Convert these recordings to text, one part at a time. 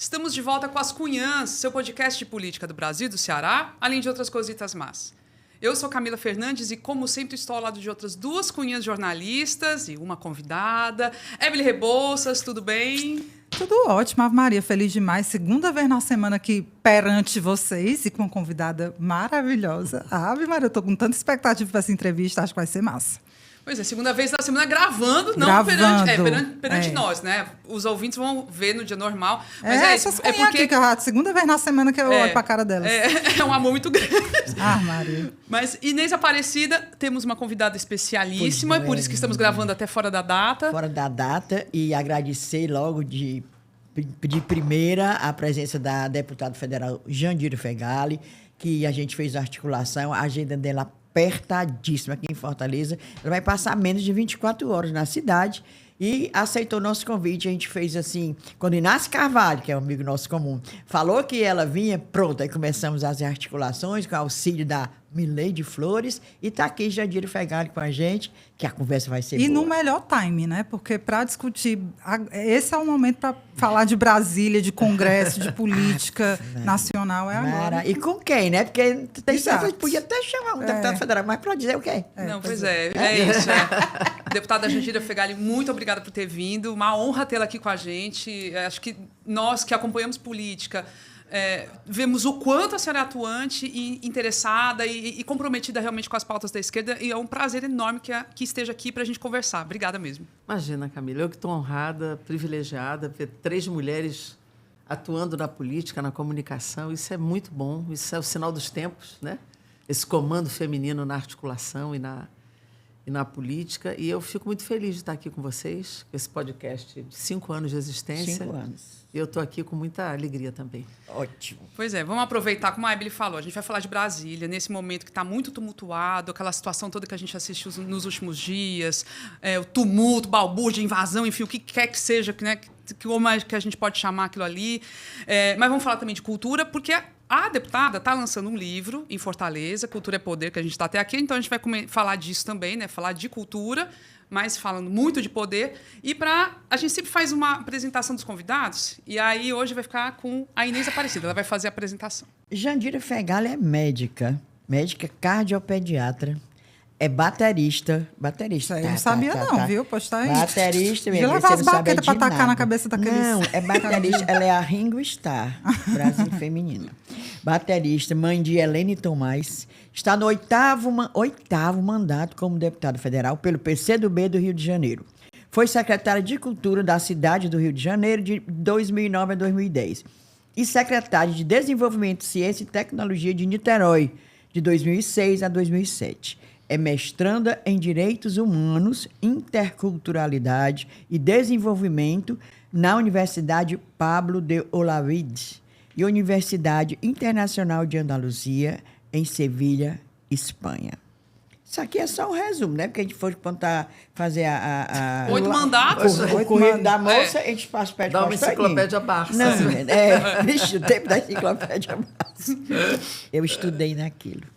Estamos de volta com As Cunhãs, seu podcast de política do Brasil e do Ceará, além de outras cositas más. Eu sou Camila Fernandes e, como sempre, estou ao lado de outras duas cunhãs jornalistas e uma convidada. Evelyn Rebouças, tudo bem? Tudo ótimo, Ave Maria, feliz demais. Segunda vez na semana aqui perante vocês e com uma convidada maravilhosa. Ave Maria, eu tô com tanta expectativa para essa entrevista, acho que vai ser massa. Pois é, segunda vez da semana gravando, não perante nós, né? Os ouvintes vão ver no dia normal. Mas essas cunhas aqui, que a segunda vez na semana que eu olho pra cara delas. É um amor muito grande. Ah, Maria. Mas, Inês Aparecida, temos uma convidada especialíssima, por isso que estamos gravando até fora da data. Fora da data, e agradecer logo de primeira a presença da deputada federal Jandira Fegali, que a gente fez a articulação, a agenda dela apertadíssima aqui em Fortaleza. Ela vai passar menos de 24 horas na cidade e aceitou nosso convite. A gente fez assim, quando Inácio Carvalho, que é um amigo nosso comum, falou que ela vinha, pronto, aí começamos as articulações com o auxílio da Mileide Flores, e está aqui Jandira Fegali com a gente, que a conversa vai ser boa. E no melhor time, né? Porque para discutir, esse é o momento para falar de Brasília, de Congresso, de política nacional, é agora. E com quem, né? Porque tem certo, podia até chamar um deputado federal, mas para dizer o quê? É isso. Deputada Jandira Fegali, muito obrigada por ter vindo, uma honra tê-la aqui com a gente. Acho que nós que acompanhamos política, vemos o quanto a senhora é atuante e interessada e comprometida realmente com as pautas da esquerda, e é um prazer enorme que esteja aqui para a gente conversar. Obrigada mesmo. Imagina, Camila, eu que estou honrada, privilegiada, ver 3 mulheres atuando na política, na comunicação, isso é muito bom, isso é o sinal dos tempos, né? Esse comando feminino na articulação e na política, e eu fico muito feliz de estar aqui com vocês, com esse podcast de 5 anos de existência. 5 anos. E eu estou aqui com muita alegria também. Ótimo. Pois é, vamos aproveitar, como a Evelyn falou, a gente vai falar de Brasília, nesse momento que está muito tumultuado, aquela situação toda que a gente assistiu nos últimos dias, o tumulto, balbúrdia, invasão, enfim, o que quer que seja, né, que a gente pode chamar aquilo ali. Mas vamos falar também de cultura, porque a deputada está lançando um livro em Fortaleza, Cultura é Poder, que a gente está até aqui, então a gente vai falar disso também, né? Falar de cultura, mas falando muito de poder. E a gente sempre faz uma apresentação dos convidados, e aí hoje vai ficar com a Inês Aparecida, ela vai fazer a apresentação. Jandira Fegali é médica cardiopediatra, é baterista. Isso aí eu não sabia não, viu? Pois tá aí. Baterista, de levar as baquetas para tacar na cabeça daqueles... Não, é baterista, ela é a Ringo Starr, Brasil Feminina. Baterista, mãe de Helene Tomás, está no oitavo mandato como deputada federal pelo PCdoB do Rio de Janeiro. Foi secretária de Cultura da cidade do Rio de Janeiro de 2009 a 2010 e secretária de Desenvolvimento, Ciência e Tecnologia de Niterói de 2006 a 2007. É mestranda em Direitos Humanos, Interculturalidade e Desenvolvimento na Universidade Pablo de Olavide e Universidade Internacional de Andaluzia, em Sevilha, Espanha. Isso aqui é só um resumo, né? Porque a gente foi fazer 8 mandatos. O currículo da moça, a gente pede dá uma enciclopédia Barça. Não, vixe, o tempo da enciclopédia Barça. Eu estudei naquilo.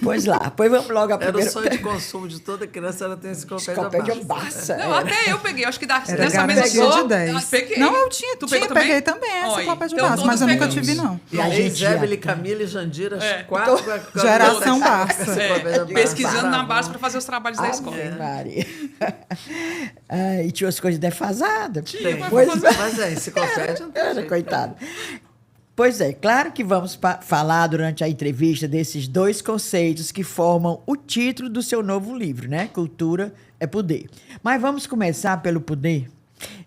Pois vamos logo a primeira... Era o sonho de consumo de toda criança, ela tem enciclopédia Barça. Não, até eu peguei, acho que nessa mesa só... Peguei. Não, eu peguei também a enciclopédia Barça, mas eu nunca tive, não. E a gente, Evelyn, Camila e Jandira, as 4... Geração Barça. Pesquisando na Barça para fazer os trabalhos da escola. Maria. E tinha as coisas defasadas. Mas a enciclopédia... Coitado. Pois é, claro que vamos falar durante a entrevista desses 2 conceitos que formam o título do seu novo livro, né? Cultura é Poder. Mas vamos começar pelo poder,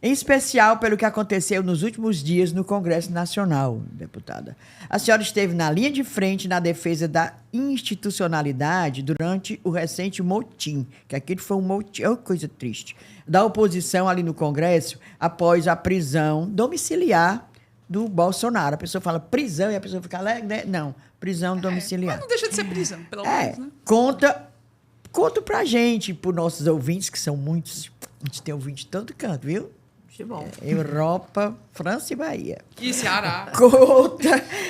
em especial pelo que aconteceu nos últimos dias no Congresso Nacional, deputada. A senhora esteve na linha de frente na defesa da institucionalidade durante o recente motim, que aquilo foi um motim, coisa triste, da oposição ali no Congresso após a prisão domiciliar do Bolsonaro. A pessoa fala prisão e a pessoa fica alegre, né? Não, prisão domiciliar. Mas não deixa de ser prisão, pelo menos, né? Conta pra gente, por nossos ouvintes, que são muitos. A gente tem ouvintes de todo canto, viu? Que bom. Europa, França e Bahia. E Ceará.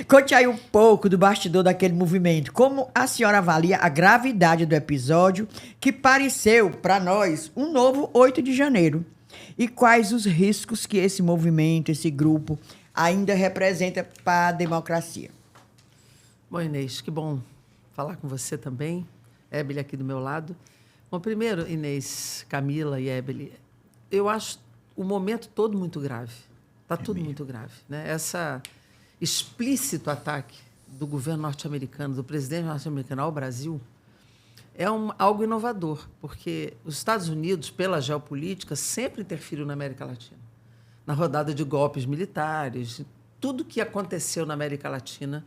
Conte aí um pouco do bastidor daquele movimento. Como a senhora avalia a gravidade do episódio que pareceu, para nós, um novo 8 de janeiro? E quais os riscos que esse movimento, esse grupo, ainda representa para a democracia? Bom, Inês, que bom falar com você também. Ébele aqui do meu lado. Bom, primeiro, Inês, Camila e Ébele, eu acho o momento todo muito grave. Está tudo muito grave, né? Essa explícito ataque do governo norte-americano, do presidente norte-americano ao Brasil, é algo inovador, porque os Estados Unidos, pela geopolítica, sempre interferiu na América Latina. Na rodada de golpes militares, tudo que aconteceu na América Latina,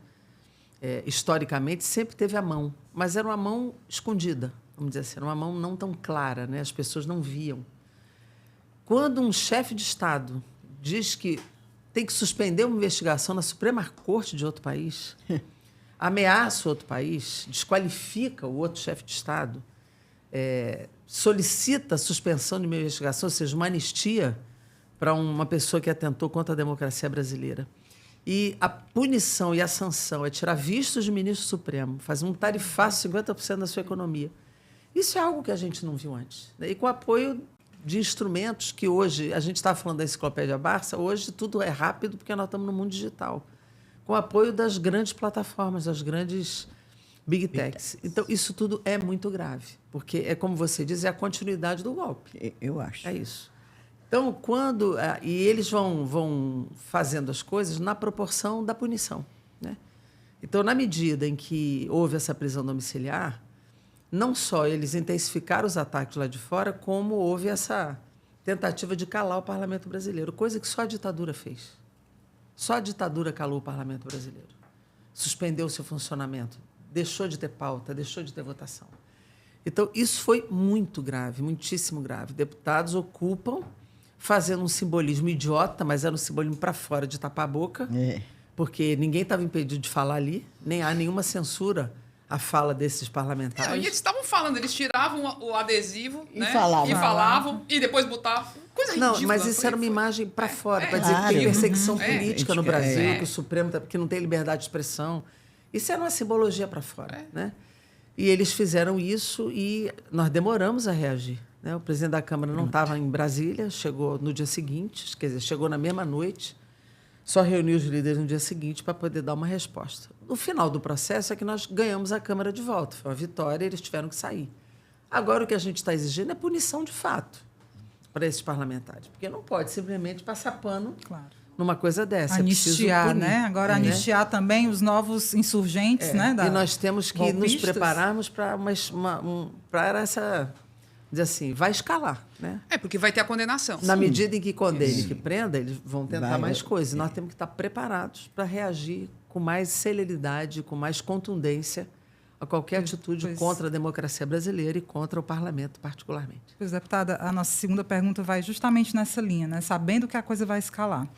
historicamente, sempre teve a mão, mas era uma mão escondida, vamos dizer assim, era uma mão não tão clara, né? As pessoas não viam. Quando um chefe de Estado diz que tem que suspender uma investigação na Suprema Corte de outro país, ameaça outro país, desqualifica o outro chefe de Estado, solicita a suspensão de uma investigação, ou seja, uma anistia para uma pessoa que atentou contra a democracia brasileira. E a punição e a sanção é tirar vistos de ministro supremo, fazer um tarifaço 50% da sua economia. Isso é algo que a gente não viu antes, né? E com apoio de instrumentos que hoje, a gente estava falando da Enciclopédia Barça, hoje tudo é rápido porque nós estamos no mundo digital, com apoio das grandes plataformas, das grandes Big Techs. Então, isso tudo é muito grave, porque é como você diz, é a continuidade do golpe. Eu acho. É isso. Então, e eles vão fazendo as coisas na proporção da punição, né? Então, na medida em que houve essa prisão domiciliar, não só eles intensificaram os ataques lá de fora, como houve essa tentativa de calar o parlamento brasileiro, coisa que só a ditadura fez. Só a ditadura calou o parlamento brasileiro. Suspendeu o seu funcionamento, deixou de ter pauta, deixou de ter votação. Então, isso foi muito grave, muitíssimo grave. Deputados ocupam, fazendo um simbolismo idiota, mas era um simbolismo para fora, de tapar a boca, porque ninguém estava impedido de falar ali, nem há nenhuma censura à fala desses parlamentares. E eles estavam falando, eles tiravam o adesivo, E né? falavam. E depois botavam. Coisa ridícula. Não, mas isso era uma imagem para fora, para dizer que Claro. tem perseguição política no Brasil, É. que o Supremo que não tem liberdade de expressão. Isso era uma simbologia para fora, né? E eles fizeram isso e nós demoramos a reagir, né? O presidente da Câmara não estava em Brasília, chegou no dia seguinte, quer dizer, chegou na mesma noite, só reuniu os líderes no dia seguinte para poder dar uma resposta. No final do processo é que nós ganhamos a Câmara de volta. Foi uma vitória, eles tiveram que sair. Agora, o que a gente está exigindo é punição de fato para esses parlamentares, porque não pode simplesmente passar pano numa coisa dessa. Anistiar, punir, né? Agora, anistiar também os novos insurgentes, né? E nós temos que nos golpistas. prepararmos para essa... Dizer assim, vai escalar, né? Porque vai ter a condenação. Na medida em que condene, que prenda, eles vão tentar Vai, mais coisas. Nós temos que estar preparados para reagir com mais celeridade, com mais contundência a qualquer atitude contra a democracia brasileira e contra o parlamento, particularmente. Pois, deputada, a nossa segunda pergunta vai justamente nessa linha, né? Sabendo que a coisa vai escalar.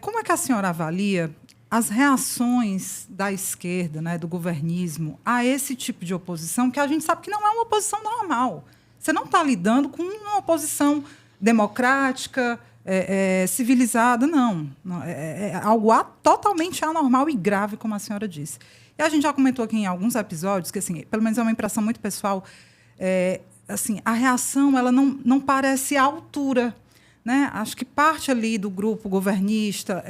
Como é que a senhora avalia as reações da esquerda, né, do governismo, a esse tipo de oposição, que a gente sabe que não é uma oposição normal? Você não está lidando com uma oposição democrática, civilizada, não. É algo totalmente anormal e grave, como a senhora disse. E a gente já comentou aqui em alguns episódios que, assim, pelo menos é uma impressão muito pessoal, assim, a reação ela não parece à altura, né? Acho que parte ali do grupo governista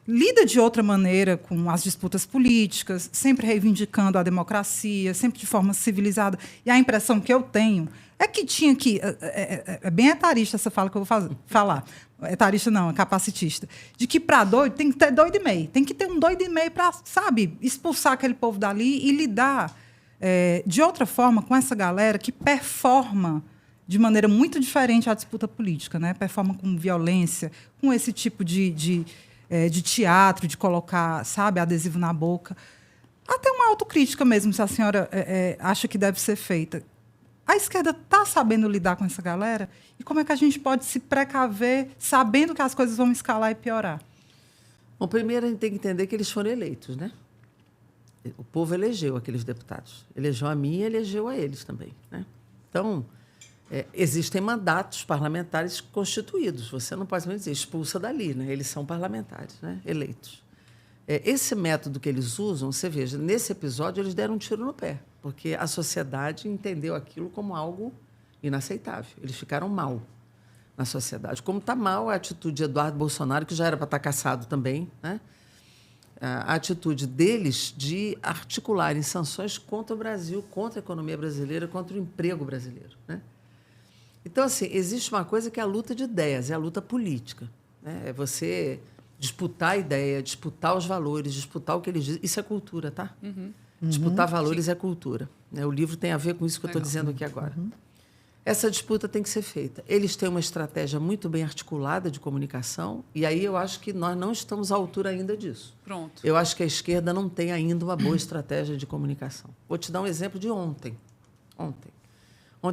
lida de outra maneira com as disputas políticas, sempre reivindicando a democracia, sempre de forma civilizada. E a impressão que eu tenho é que tinha que... É bem etarista essa fala que eu vou falar. Etarista não, é capacitista. De que para doido tem que ter doido e meio. Tem que ter um doido e meio para, sabe, expulsar aquele povo dali e lidar de outra forma com essa galera que performa de maneira muito diferente a disputa política, né? Performa com violência, com esse tipo de teatro, de colocar, sabe, adesivo na boca. Até uma autocrítica mesmo, se a senhora acha que deve ser feita. A esquerda está sabendo lidar com essa galera? E como é que a gente pode se precaver sabendo que as coisas vão escalar e piorar? Bom, primeiro a gente tem que entender que eles foram eleitos, né? O povo elegeu aqueles deputados. Elegeu a mim e elegeu a eles também, né? Então, existem mandatos parlamentares constituídos. Você não pode dizer expulsa dali, né? Eles são parlamentares, né? Eleitos. Esse método que eles usam, você veja, nesse episódio eles deram um tiro no pé, porque a sociedade entendeu aquilo como algo inaceitável. Eles ficaram mal. na sociedade. Como está mal a atitude de Eduardo Bolsonaro, que já era para estar cassado também, né? A atitude deles de articularem sanções contra o Brasil, contra a economia brasileira, contra o emprego brasileiro, né? Então, assim, existe uma coisa que é a luta de ideias, é a luta política, né? É você disputar a ideia, disputar os valores, disputar o que eles dizem. Isso é cultura, tá? Disputar valores é cultura, né? O livro tem a ver com isso que eu estou dizendo aqui agora. Essa disputa tem que ser feita. Eles têm uma estratégia muito bem articulada de comunicação, e aí eu acho que nós não estamos à altura ainda disso. Pronto. Eu acho que a esquerda não tem ainda uma boa estratégia de comunicação. Vou te dar um exemplo de ontem. Ontem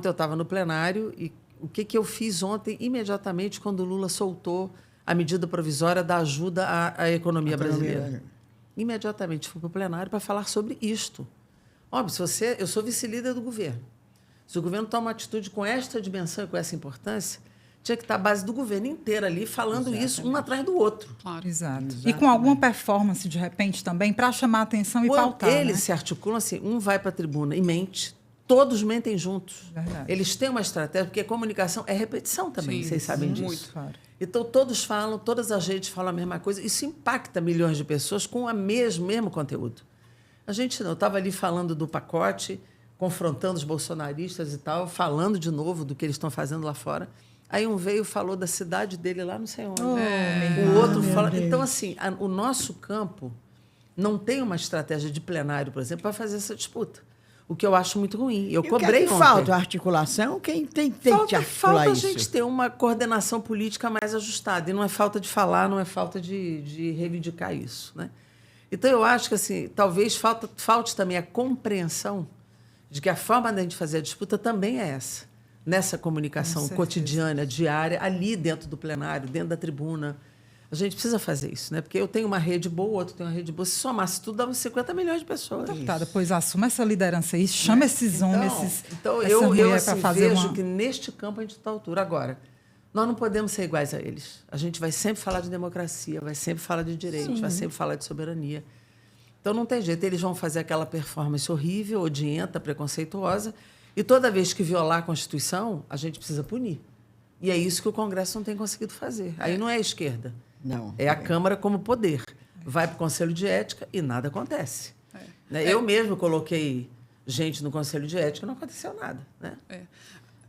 eu estava no plenário e o que eu fiz ontem, imediatamente, quando o Lula soltou a medida provisória da ajuda à economia brasileira. Imediatamente fui para o plenário para falar sobre isto. Óbvio, eu sou vice-líder do governo. Se o governo toma uma atitude com esta dimensão e com essa importância, tinha que estar a base do governo inteiro ali falando isso um atrás do outro. Claro. Exato. E com alguma performance, de repente, também, para chamar a atenção e pautar. Eles né? se articulam assim, um vai para a tribuna e mente, todos mentem juntos. Verdade. Eles têm uma estratégia, porque a comunicação é repetição também, Sim, vocês sabem disso. muito. Claro. Então, todos falam, todas as redes falam a mesma coisa. Isso impacta milhões de pessoas com o mesmo conteúdo. A gente não. Eu estava ali falando do pacote, confrontando os bolsonaristas e tal, falando de novo do que eles estão fazendo lá fora. Aí um veio e falou da cidade dele lá não sei onde. O outro fala... Então, assim, o nosso campo não tem uma estratégia de plenário, por exemplo, para fazer essa disputa. O que eu acho muito ruim. Eu cobrei ontem. Falta articulação? Quem tem que articular falta isso? a gente ter uma coordenação política mais ajustada. E não é falta de falar, não é falta de reivindicar isso, né? Então, eu acho que assim, talvez falte também a compreensão de que a forma da gente fazer a disputa também é essa. Nessa comunicação cotidiana, diária, ali dentro do plenário, dentro da tribuna. A gente precisa fazer isso, né? Porque eu tenho uma rede boa, o outro tem uma rede boa. Se somasse tudo, dava uns 50 milhões de pessoas. Deputada, pois assuma essa liderança aí, chama esses homens, Então, essa eu mulher assim, para fazer vejo uma... que neste campo a gente está à altura. Agora, nós não podemos ser iguais a eles. A gente vai sempre falar de democracia, vai sempre falar de direitos, vai sempre falar de soberania. Então, não tem jeito. Eles vão fazer aquela performance horrível, odienta, preconceituosa, e toda vez que violar a Constituição, a gente precisa punir. E é isso que o Congresso não tem conseguido fazer. Aí não é a esquerda. Não. É a Câmara como poder. Vai para o Conselho de Ética e nada acontece. Né? Eu mesmo coloquei gente no Conselho de Ética e não aconteceu nada. Né?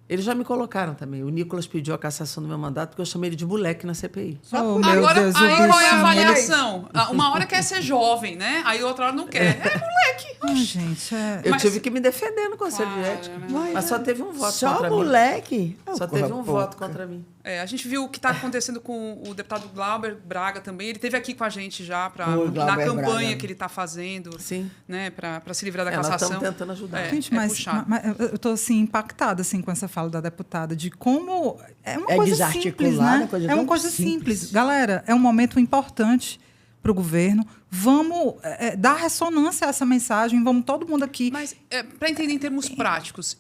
Eles já me colocaram também. O Nicolas pediu a cassação do meu mandato porque eu chamei ele de moleque na CPI. Oh, meu Agora, Deus, o aí qual é a bichinho, avaliação? Uma hora quer ser jovem, né? Aí outra hora não quer. É moleque. Ai, gente, Eu tive que me defender no Conselho de Ética. Mas só teve um voto Só contra moleque? mim. Só teve um voto contra mim. A gente viu o que está acontecendo com o deputado Glauber Braga também. Ele esteve aqui com a gente já O na Glauber campanha Braga. que ele está fazendo, Sim. né, para se livrar da Nós cassação. estamos tentando ajudar. Gente, puxado. mas eu estou assim, impactada assim, com essa fala da deputada, de como é uma É coisa desarticulada, simples, né? coisa É uma tão coisa simples. simples. Galera, é um momento importante para o governo. Vamos dar ressonância a essa mensagem, vamos todo mundo aqui. Mas, para entender em termos práticos,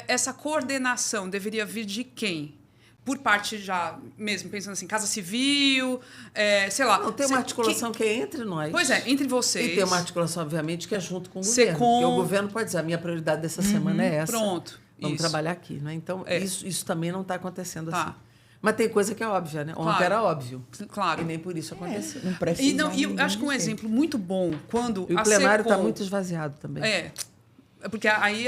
essa coordenação deveria vir de quem? Por parte já, mesmo pensando assim, Casa Civil, sei lá. Não, tem uma articulação que é entre nós. Pois é, entre vocês. E tem uma articulação, obviamente, que é junto com o Secom. governo. Porque o governo pode dizer, a minha prioridade dessa semana é essa. Pronto. Vamos isso. trabalhar aqui. Né? Então, isso também não está acontecendo Tá. assim. Mas tem coisa que é óbvia, né? Ontem Claro. era óbvio. Claro. E nem por isso aconteceu. Não precisa. E eu acho que um exemplo muito bom, quando E o a plenário está Secom- muito esvaziado também. Porque aí,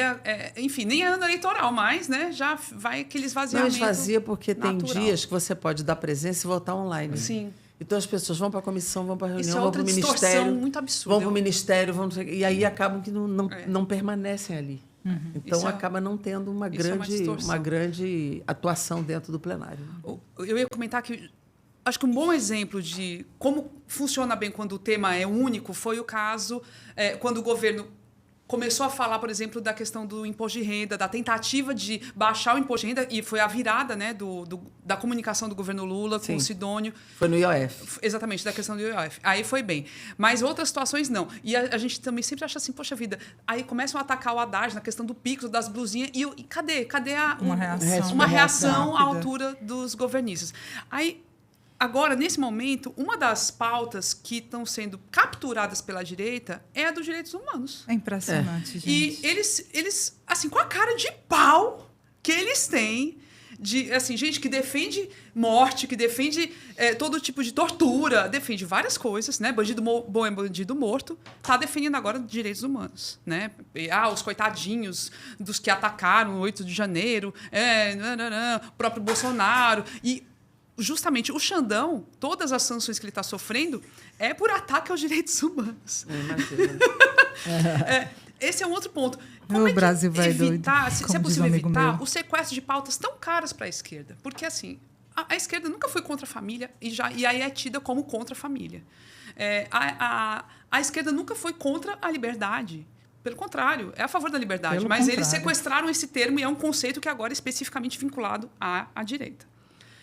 enfim, nem é ano eleitoral mais, né? Já vai aquele Não esvaziamento. esvazia porque tem natural. dias que você pode dar presença e votar online. Sim. Então as pessoas vão para a comissão, vão para a reunião, Isso é vão outra para o distorção ministério. muito absurda. Vão para o ministério, e aí acabam que não permanecem ali. Então Isso é- acaba não tendo uma isso é uma distorção. uma grande atuação dentro do plenário. Eu ia comentar que acho que um bom exemplo de como funciona bem quando o tema é único foi o caso quando o governo começou a falar, por exemplo, da questão do imposto de renda, da tentativa de baixar o imposto de renda, e foi a virada, né, da comunicação do governo Lula com Sim. o Sidônio. Foi no IOF. Exatamente, da questão do IOF. Aí foi bem. Mas outras situações, não. E a gente também sempre acha assim, poxa vida, aí começam a atacar o Haddad na questão do Pix, das blusinhas, e cadê Uma reação. uma reação à rápida. altura dos governistas? Aí, agora, nesse momento, uma das pautas que estão sendo capturadas pela direita é a dos direitos humanos. É impressionante, gente. E eles, assim, com a cara de pau que eles têm assim, gente que defende morte, que defende todo tipo de tortura, defende várias coisas, né? Bandido bom é bandido morto, está defendendo agora direitos humanos, né? Os coitadinhos dos que atacaram o 8 de janeiro, o próprio Bolsonaro. E justamente o Xandão, todas as sanções que ele está sofrendo é por ataque aos direitos humanos. Imagina. Esse é um outro ponto. O Brasil vai evitar, doido, se é como diz um possível amigo evitar, meu. o sequestro de pautas tão caras para a esquerda? Porque, assim, a esquerda nunca foi contra a família e aí é tida como contra a família. A esquerda nunca foi contra a liberdade. Pelo contrário, é a favor da liberdade. Mas eles sequestraram esse termo e é um conceito que agora é especificamente vinculado à direita.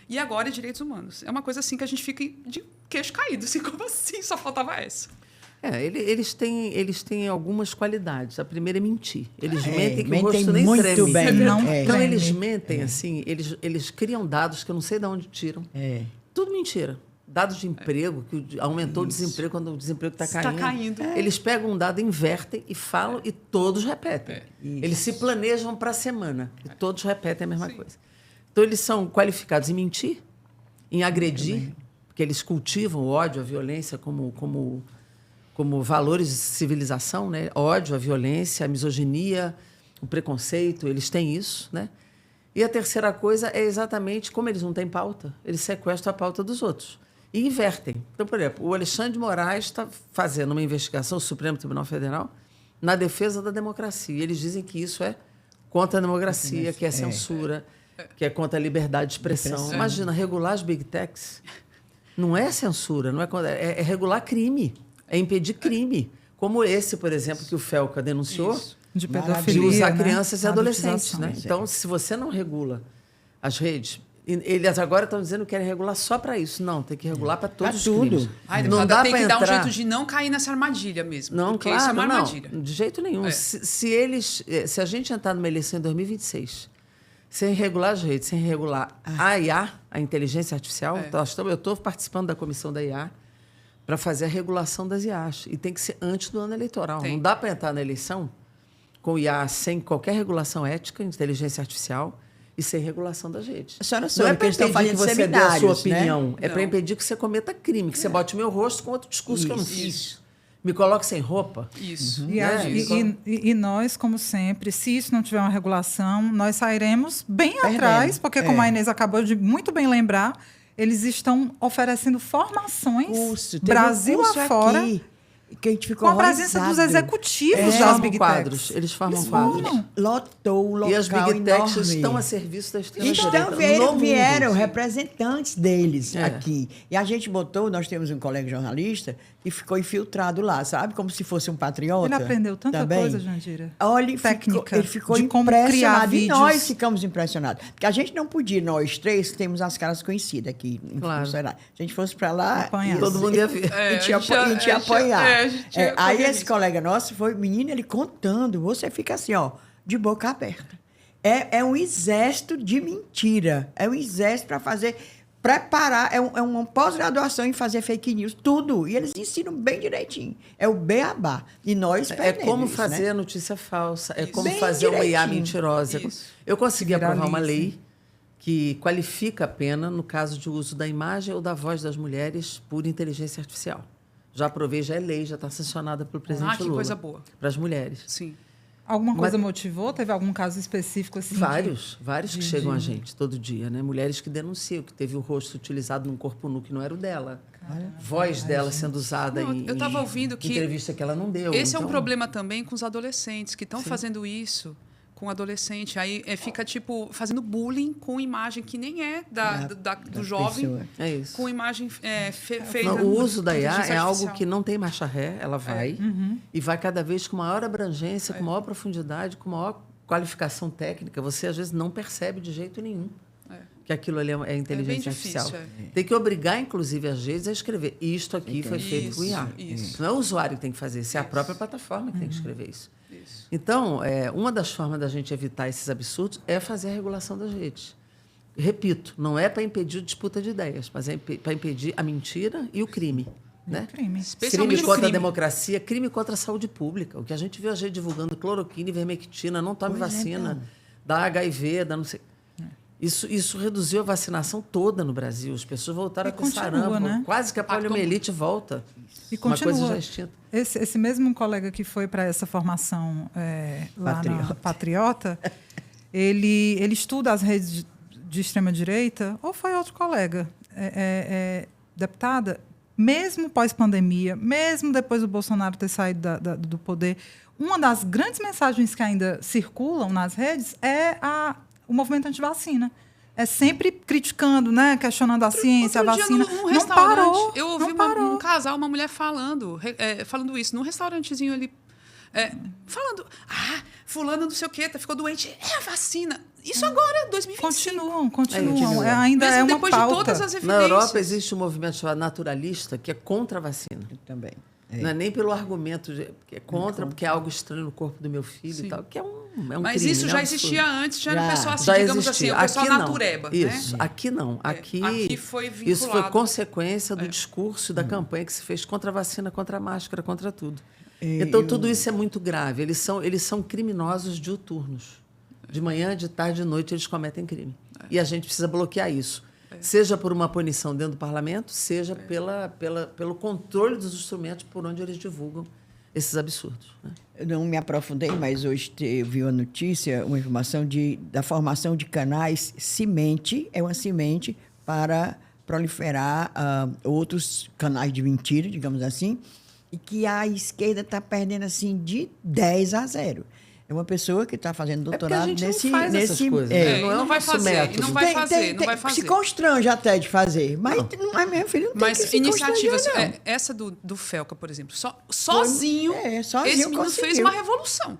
E agora é direitos humanos. É uma coisa assim que a gente fica de queixo caído. Assim, como assim? Só faltava essa. Eles têm algumas qualidades. A primeira é mentir. Eles mentem que o mentem rosto nem muito treme. bem. Não Então, treme. eles mentem assim, eles criam dados que eu não sei de onde tiram. Tudo mentira. Dados de emprego, que aumentou o desemprego quando o desemprego está Está caindo. caindo. Eles pegam um dado, invertem e falam e todos repetem. Eles se planejam para a semana e todos repetem a mesma coisa. Então, eles são qualificados em mentir, em agredir, porque eles cultivam o ódio, a violência como valores de civilização, né? Ódio, a violência, a misoginia, o preconceito, eles têm isso, né? E a terceira coisa é exatamente como eles não têm pauta, eles sequestram a pauta dos outros e invertem. Então, por exemplo, o Alexandre de Moraes está fazendo uma investigação, o Supremo Tribunal Federal, na defesa da democracia. Eles dizem que isso é contra a democracia, que é censura, que é contra a liberdade de expressão. Imagina, regular as big techs não é censura, não é regular crime. É impedir crime, como esse, por exemplo, que o Felca denunciou, De de pedofilia, usar né? crianças e adolescentes. Adultização. Né? Então, se você não regula as redes, eles agora estão dizendo que querem regular só para isso. Não, tem que regular para todos os tudo. crimes. Não dá tem pra que dar um entrar- jeito de não cair nessa armadilha mesmo. Não, porque claro, isso é uma não, armadilha. de jeito nenhum. Se a gente entrar numa eleição em 2026, sem regular as redes, sem regular a IA, a inteligência artificial, eu estou participando da comissão da IA, para fazer a regulação das IAs. E tem que ser antes do ano eleitoral. Tem. Não dá para entrar na eleição com IA sem qualquer regulação ética, inteligência artificial e sem regulação das redes. A senhora Não soube é que para eles estão impedir que fazendo você dê a sua seminários, né? opinião. É para Não. impedir que você cometa crime, que você bote meu rosto com outro discurso que eu não Isso. fiz. Me coloque sem roupa. Isso. E nós, como sempre, se isso não tiver uma regulação, nós sairemos bem atrás, porque, como a Inês acabou de muito bem lembrar, eles estão oferecendo formações Teve Brasil curso afora, aqui, que a gente com ficou a presença dos horrorizado. executivos Eles das formam Big quadros. Techs. Eles formam Eles quadros. formam. Lotou o local E as Big Techs enorme. estão a serviço da extrema-direita. Então no vieram mundo. representantes deles É. aqui. E a gente botou, nós temos um colega jornalista que ficou infiltrado lá, sabe? Como se fosse um patriota. Ele aprendeu tanta também. coisa, Jandira. Olha, Técnica ele ficou de como criar impressionado. E vídeos. nós ficamos impressionados. Porque a gente não podia, nós três, que temos as caras conhecidas aqui. Claro. Se a gente fosse para lá... Apanhar. Todo mundo ia ver. A gente ia apanhar. a gente ia Aí correr esse risco. colega nosso foi, menino, ele contando, você fica assim, ó, de boca aberta. É um exército de mentira. É um exército para fazer, preparar, é uma pós-graduação em fazer fake news, tudo. E eles ensinam bem direitinho. É o beabá. E nós É perdemos como isso, fazer né? a notícia falsa, é Isso. como Bem fazer uma IA direitinho. mentirosa. Isso. Eu consegui aprovar uma Viralize. lei que qualifica a pena no caso de uso da imagem ou da voz das mulheres por inteligência artificial. Já aprovei, já é lei, já está sancionada pelo presidente que Lula. coisa boa. Para as mulheres. Sim. Alguma Mas- coisa motivou? Teve algum caso específico assim? Vários que chegam a gente todo dia, né? Mulheres que denunciam que teve o rosto utilizado num corpo nu que não era o dela. Voz dela sendo usada Não, em eu estava ouvindo que entrevista que ela não deu. esse é um Então, problema também com os adolescentes que estão fazendo isso com adolescente. Aí fica, tipo, fazendo bullying com imagem que nem é do jovem, pessoa. É isso. com imagem feita. Não, o uso da IA inteligência é algo artificial. que não tem marcha ré, ela vai e vai cada vez com maior abrangência, com maior profundidade, com maior qualificação técnica. Você às vezes não percebe de jeito nenhum que aquilo ali é inteligência difícil, artificial. Tem que obrigar, inclusive, as redes a escrever. Isto aqui foi feito com IA. Isso. Não é o usuário que tem que fazer, isso é a própria plataforma que tem que escrever isso. Isso. Então, uma das formas da gente evitar esses absurdos é fazer a regulação das redes. Repito, não é para impedir a disputa de ideias, mas é para impedir a mentira e o crime. Né? Crime. Especialmente Crime o contra a crime. democracia, crime contra a saúde pública. O que a gente viu a gente divulgando cloroquina, ivermectina, não tome vacina, dá HIV, dá não sei... Isso reduziu a vacinação toda no Brasil. As pessoas voltaram E a ter continua, sarampo. né? Quase que a poliomielite volta. E Uma coisa continua. já extinta. Esse mesmo colega que foi para essa formação lá na Patriota, ele estuda as redes de extrema-direita, ou foi outro colega, deputada, mesmo pós-pandemia, mesmo depois do Bolsonaro ter saído do poder, uma das grandes mensagens que ainda circulam nas redes é o movimento antivacina. É sempre criticando, né? Questionando a ciência, Outro a vacina. dia, num Não restaurante, parou. eu ouvi não parou. um casal, uma mulher falando isso, num restaurantezinho ali, falando, fulano não sei o quê, ficou doente, a vacina. Isso agora, 2025. Continuam. Ainda Mesmo é uma depois pauta. de todas as Na evidências. Europa existe um movimento chamado naturalista, que é contra a vacina. Também. Não é nem pelo argumento, que é contra, porque é algo estranho no corpo do meu filho Sim. e tal, que é um Mas crime, isso né? já Um absurdo. existia antes, já era Já. o pessoal assim, Já digamos existia. assim, o pessoal Aqui não. natureba. Isso, né? aqui não. Aqui foi vinculado. Isso foi consequência do discurso e da campanha que se fez contra a vacina, contra a máscara, contra tudo. Então, tudo isso é muito grave. Eles são criminosos diuturnos. De manhã, de tarde, de noite, eles cometem crime. E a gente precisa bloquear isso. Seja por uma punição dentro do parlamento, seja pelo controle dos instrumentos por onde eles divulgam esses absurdos. Né? Eu não me aprofundei, mas hoje vi a notícia, uma informação da formação de canais semente, é uma semente para proliferar outros canais de mentira, digamos assim, e que a esquerda está perdendo assim de 10-0. É uma pessoa que está fazendo doutorado a gente nesse... não faz essas coisas. Não vai fazer, não vai fazer, não vai fazer. Se constrange até de fazer, mas minha filha não tem Mas que se iniciativas, constranger, não. essa do Felca, por exemplo, sozinho, sozinho esse menino conseguiu. fez uma revolução.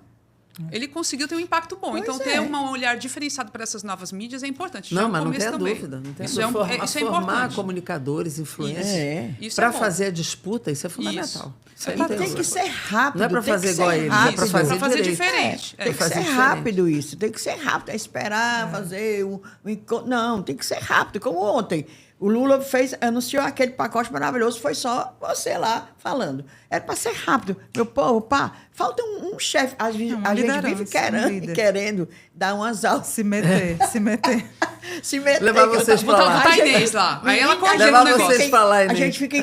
Ele conseguiu ter um impacto bom. Pois então, ter um olhar diferenciado para essas novas mídias é importante. Já Não, no mas não começo tenha também. dúvida. Não tenha Isso dúvida. isso é formar importante. comunicadores, influencers. Isso Para é bom. fazer a disputa, isso é fundamental. Isso aí não Tem que dúvida. ser rápido. Não é para tem fazer que igual ser a eles, rápido. é para fazer, Pra fazer direito. diferente. Tem que fazer ser diferente. rápido isso, tem que ser rápido. É esperar fazer um encontro. Não, tem que ser rápido, como ontem. O Lula anunciou aquele pacote maravilhoso, foi só você lá falando. Era para ser rápido. Meu povo, falta um chefe. A gente vive querendo dar umas aulas. Se meter. Se meter. Levar vocês pra lá. Botar a Inês lá. Aí ela corrige Levar o negócio. vocês pra lá, A Inês. gente fica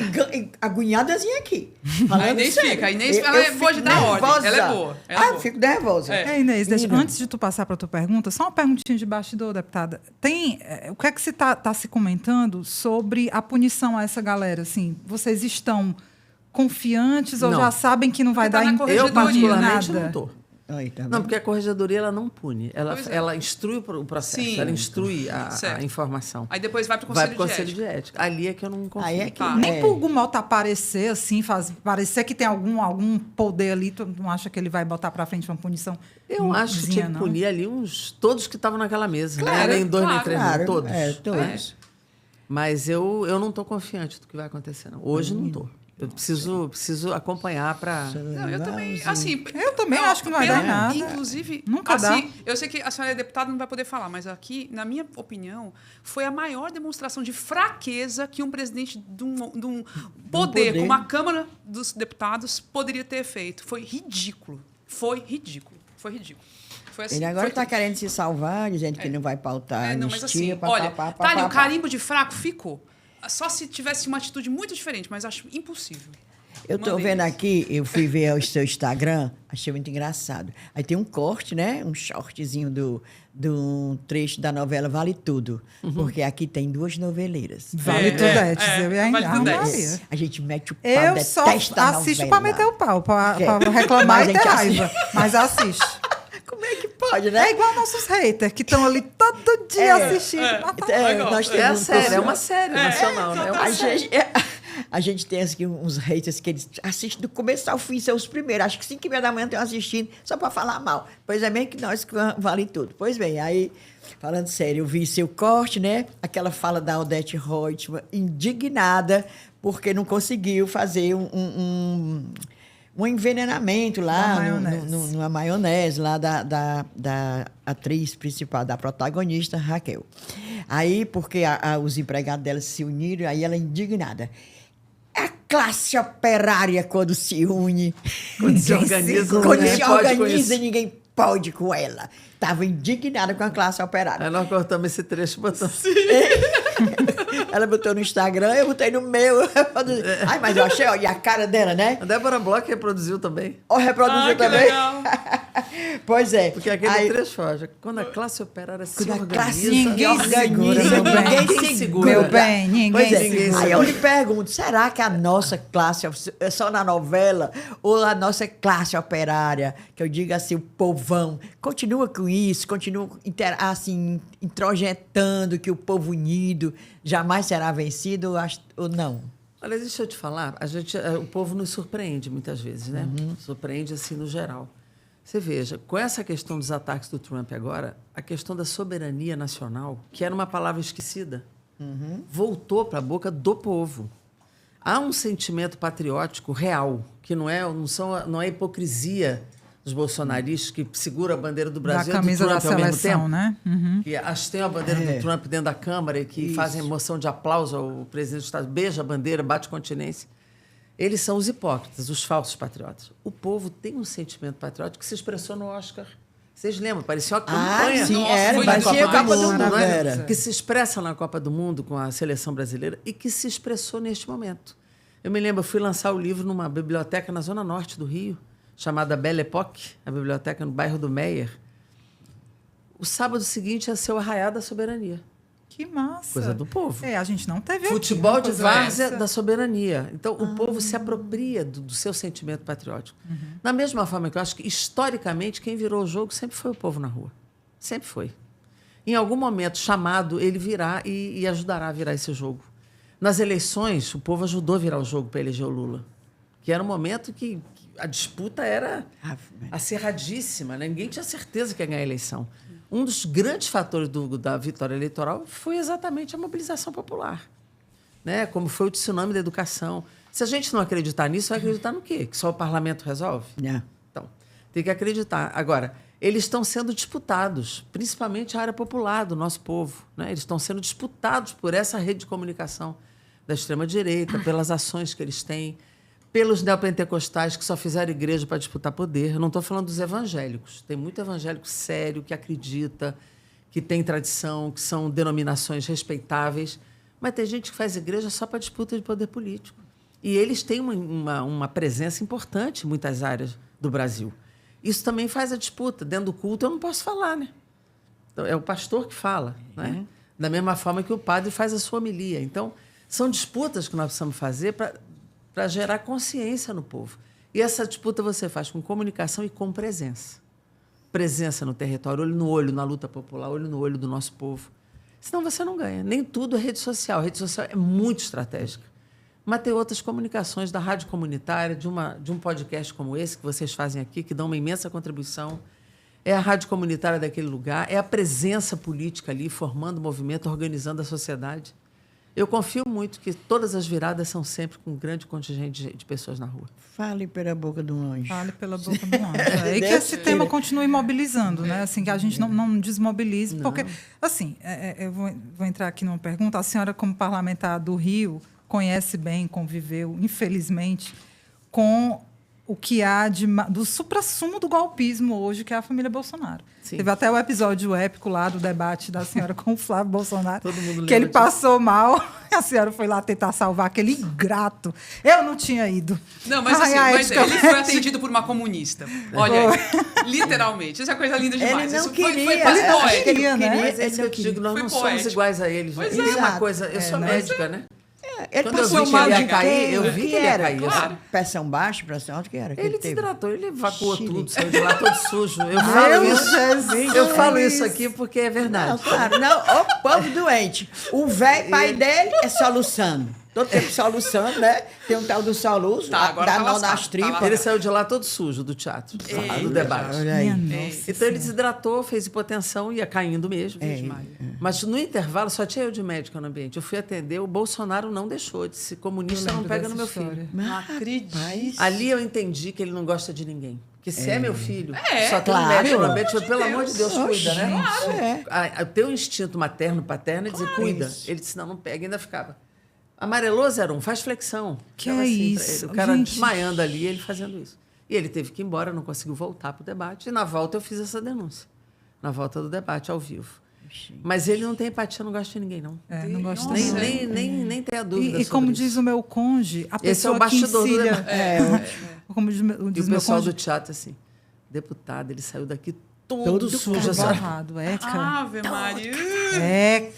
agoniadazinha aqui. A Falando Inês sério. fica. A Inês, Eu ela é fico boa de dar ordem. nervosa. Ela é boa. Ela é boa. Eu fico nervosa. Inês, Menina. antes de tu passar para a tua pergunta, só uma perguntinha de bastidor, deputada. O que é que se está se comentando sobre a punição a essa galera? Assim, vocês estão confiantes ou Não. já sabem que não vai Porque tá dar na em Eu, particularmente, nada? não estou. Aí, tá Não, vendo? porque a corregedoria ela não pune. Pois é. Ela instrui o processo, Sim. ela instrui a Certo. informação. Aí depois vai para o Vai Conselho, para o de Conselho Ética. de Ética. Ali é que eu não confio. Aí é que. Tá. Nem por Gumota aparecer assim, parecer que tem algum poder ali, tu não acha que ele vai botar para frente uma punição? Eu acho que tinha que não? punir ali todos que estavam naquela mesa. Claro, nem dois, nem claro. três, Claro, não, todos. todos. Mas eu não estou confiante do que vai acontecer, não. Hoje não estou. Eu preciso acompanhar para... Não, eu também, assim... Eu também acho que não vai dar em nada. Inclusive, Nunca assim, eu sei que a senhora é deputada, não vai poder falar, mas aqui, na minha opinião, foi a maior demonstração de fraqueza que um presidente de um poder, como a Câmara dos Deputados, poderia ter feito. Foi ridículo. Foi ridículo. Foi assim, Ele agora está querendo se salvar, dizendo que não vai pautar não, mas assim, anistia, olha, tá ali, o carimbo de fraco ficou. Só se tivesse uma atitude muito diferente, mas acho impossível. Eu estou Uma vendo vez. aqui, eu fui ver o seu Instagram, achei muito engraçado. Aí tem um corte, né? Um shortzinho do trecho da novela Vale Tudo. Porque aqui tem 2 noveleiras. Vale Tudetes, eu ia Vale ainda. Tudetes. A gente mete o pau, Eu só detesta a assisto novela. para meter o pau, para Mas reclamar a e ter gente raiva. Mas assiste. Como é que pode, né? É igual nossos haters, que estão ali todo dia assistindo. Mas tá legal. Nós É temos a um série, é pessoal- uma série nacional, né? É uma série. A gente tem aqui uns haters que eles assistem do começo ao fim, são os primeiros. Acho que 5h30 da manhã estão assistindo só para falar mal. Pois é bem que nós vale tudo. Pois bem, aí, falando sério, eu vi seu corte, né? Aquela fala da Odete Reutemann, indignada, porque não conseguiu fazer um envenenamento lá numa maionese lá da atriz principal, da protagonista, Raquel. Aí, porque os empregados dela se uniram, aí ela é indignada. É a classe operária quando se une. Quando se organiza, Quando ninguém se pode com organiza, isso. ninguém pode com ela. Estava indignada com a classe operária. Aí nós cortamos esse trecho e botamos. Ela botou no Instagram, eu botei no meu. Ai, mas eu achei, ó, e a cara dela, né? A Débora Bloch reproduziu também. Ó, reproduziu Que também. legal. Pois é. Porque aquele Aí, trecho, ó, quando a classe operária se quando a organiza... classe Ninguém organiza, segura, meu bem. ninguém segura. Meu bem, ninguém Pois é. segura. Aí eu lhe pergunto, será que a nossa classe é só na novela ou a nossa classe operária, que eu digo assim, o povão, continua com isso, continua assim, introjetando que o povo unido jamais será vencido ou não? Olha, deixa eu te falar, o povo nos surpreende muitas vezes, né? Surpreende, assim, no geral. Você veja, com essa questão dos ataques do Trump agora, a questão da soberania nacional, que era uma palavra esquecida, voltou para a boca do povo. Há um sentimento patriótico real, que não é hipocrisia dos bolsonaristas que segura a bandeira do Brasil Da camisa e do Trump da ao mesmo seleção, tempo. né? Uhum. Que tem a bandeira do Trump dentro da Câmara e que fazem emoção de aplauso ao presidente do Estado, beija a bandeira, bate continência. Eles são os hipócritas, os falsos patriotas. O povo tem um sentimento patriótico que se expressou no Oscar. Vocês lembram? Parecia uma campanha. sim, Nossa, era, foi parecia a demais. Copa do Mundo, Maravilhoso. né? Que se expressa na Copa do Mundo com a seleção brasileira e que se expressou neste momento. Eu me lembro, eu fui lançar o livro numa biblioteca na Zona Norte do Rio, chamada Belle Époque, a biblioteca no bairro do Meier. O sábado seguinte ia ser o Arraiá da Soberania. Que massa. Coisa do povo. É, a gente não teve Futebol aqui, de uma coisa várzea dessa. da soberania. Então, o povo se apropria do seu sentimento patriótico. Da mesma forma que eu acho que, historicamente, quem virou o jogo sempre foi o povo na rua. Sempre foi. Em algum momento, chamado, ele virá e ajudará a virar esse jogo. Nas eleições, o povo ajudou a virar o jogo para eleger o Lula. Que era um momento que a disputa era acirradíssima, né? Ninguém tinha certeza que ia ganhar a eleição. Um dos grandes fatores da vitória eleitoral foi exatamente a mobilização popular, né? Como foi o tsunami da educação. Se a gente não acreditar nisso, vai acreditar no quê? Que só o parlamento resolve? É. Então, tem que acreditar. Agora, eles estão sendo disputados, principalmente a área popular do nosso povo, né? Eles estão sendo disputados por essa rede de comunicação da extrema-direita, pelas ações que eles têm, pelos neopentecostais que só fizeram igreja para disputar poder. Eu não estou falando dos evangélicos. Tem muito evangélico sério que acredita, que tem tradição, que são denominações respeitáveis, mas tem gente que faz igreja só para disputa de poder político. E eles têm uma presença importante em muitas áreas do Brasil. Isso também faz a disputa. Dentro do culto eu não posso falar, né? Então, é o pastor que fala, né? Da mesma forma que o padre faz a sua homilia. Então, são disputas que nós precisamos fazer para gerar consciência no povo. E essa disputa você faz com comunicação e com presença. Presença no território, olho no olho, na luta popular, olho no olho do nosso povo. Senão você não ganha. Nem tudo é rede social. A rede social é muito estratégica. Mas tem outras comunicações da rádio comunitária, de um podcast como esse que vocês fazem aqui, que dão uma imensa contribuição. É a rádio comunitária daquele lugar, é a presença política ali, formando movimento, organizando a sociedade. Eu confio muito que todas as viradas são sempre com um grande contingente de pessoas na rua. Fale pela boca do anjo. Fale pela boca do anjo. E que esse tema continue mobilizando, né? Assim, que a gente não desmobilize. Não. Porque, assim, eu vou entrar aqui numa pergunta. A senhora, como parlamentar do Rio, conhece bem, conviveu, infelizmente, com o que há do suprassumo do golpismo hoje, que é a família Bolsonaro. Sim. Teve até o episódio épico lá do debate da senhora com o Flávio Bolsonaro, Todo mundo que ele lembra disso. passou mal, a senhora foi lá tentar salvar aquele ingrato. Eu não tinha ido. Não, mas Ai, assim, ai, mas ética ele foi atendido por uma comunista. Olha aí, literalmente. Isso é coisa linda demais. Ele não Isso queria. foi Ele poético. não queria, né? Mas é Ele isso que não eu te digo, nós Foi não somos poético. iguais a eles. Pois E tem é. uma coisa, eu sou né? médica, né? Ele Quando eu passou vi mal que ele de ia cair, quê? eu O vi que que ele ia era? cair. Claro. Pressão baixa, pressão alta, o que era? Que Ele teve? desidratou, ele evacuou Chile. tudo, saiu de lá todo sujo. Eu falo isso aqui porque é Não, verdade. claro. Não, o povo doente. O velho pai dele é soluçando. Todo tempo soluçando, né? Tem um tal do soluço, Tá, agora dá tá mão lascado, nas tá tripas. lascado. Ele saiu de lá todo sujo do teatro, do debate. Olha aí. Minha nossa Então ele Senhora. desidratou, fez hipotensão, ia caindo mesmo. É. Mas no intervalo só tinha eu de médica no ambiente. Eu fui atender, o Bolsonaro não deixou. Disse: comunista não lembro pega no dessa meu história. filho. Não acredito. Ali eu entendi que ele não gosta de ninguém. Porque se é meu filho, É, só tem um claro. médico no ambiente, pelo amor de Deus, Oxe, cuida, né? gente, é. O teu instinto materno, paterno é dizer, cuida. Isso. Ele disse: não, não pega, ainda ficava. Amarelou 01, faz flexão. Que Ficava é assim pra isso, ele. O cara gente. desmaiando ali, ele fazendo isso. E ele teve que ir embora, não conseguiu voltar para o debate. E na volta eu fiz essa denúncia. Na volta do debate, ao vivo. Mas ele não tem empatia, não gosta de ninguém, não. Não gosto Nossa. Nem tem a dúvida E como sobre diz isso. o meu cônjuge, a Esse é pessoa o bastidor que do encilha... debate. Como diz E o diz meu pessoal cônjuge, do teatro, assim, deputado, ele saiu daqui todo Todo sujo. Assim, borrado, cara. Ave Maria.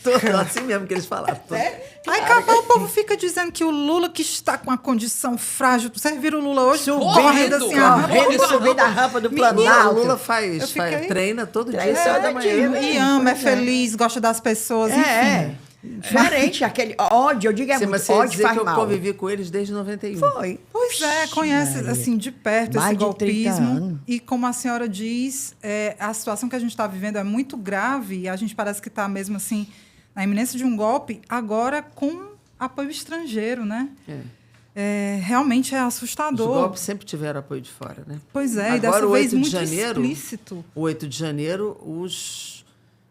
todo, assim mesmo que eles falaram. Todo. Aí acabou, o povo fica dizendo que o Lula, que está com uma condição frágil. Vocês viram o Lula hoje? Correndo assim, Correndo, subindo da rampa do O Planalto. Lula Eu fiquei- treina todo dia, Treina 7 da todo manhã. dia. E ama, é Pois é. feliz, gosta das pessoas, É, enfim. diferente, aquele ódio, eu digo Sim, é mas muito você ia ódio dizer faz que eu mal. convivi com eles desde 91. Foi. Pois é, conhece Maria. assim de perto Mais esse de 30 golpismo. anos. E como a senhora diz, a situação que a gente está vivendo é muito grave e a gente parece que está mesmo assim na iminência de um golpe, agora com apoio estrangeiro, né? Realmente é Os assustador. golpes sempre tiveram apoio de fora, né? Pois é, e Agora, dessa o vez 8 de muito janeiro, explícito. O 8 de janeiro,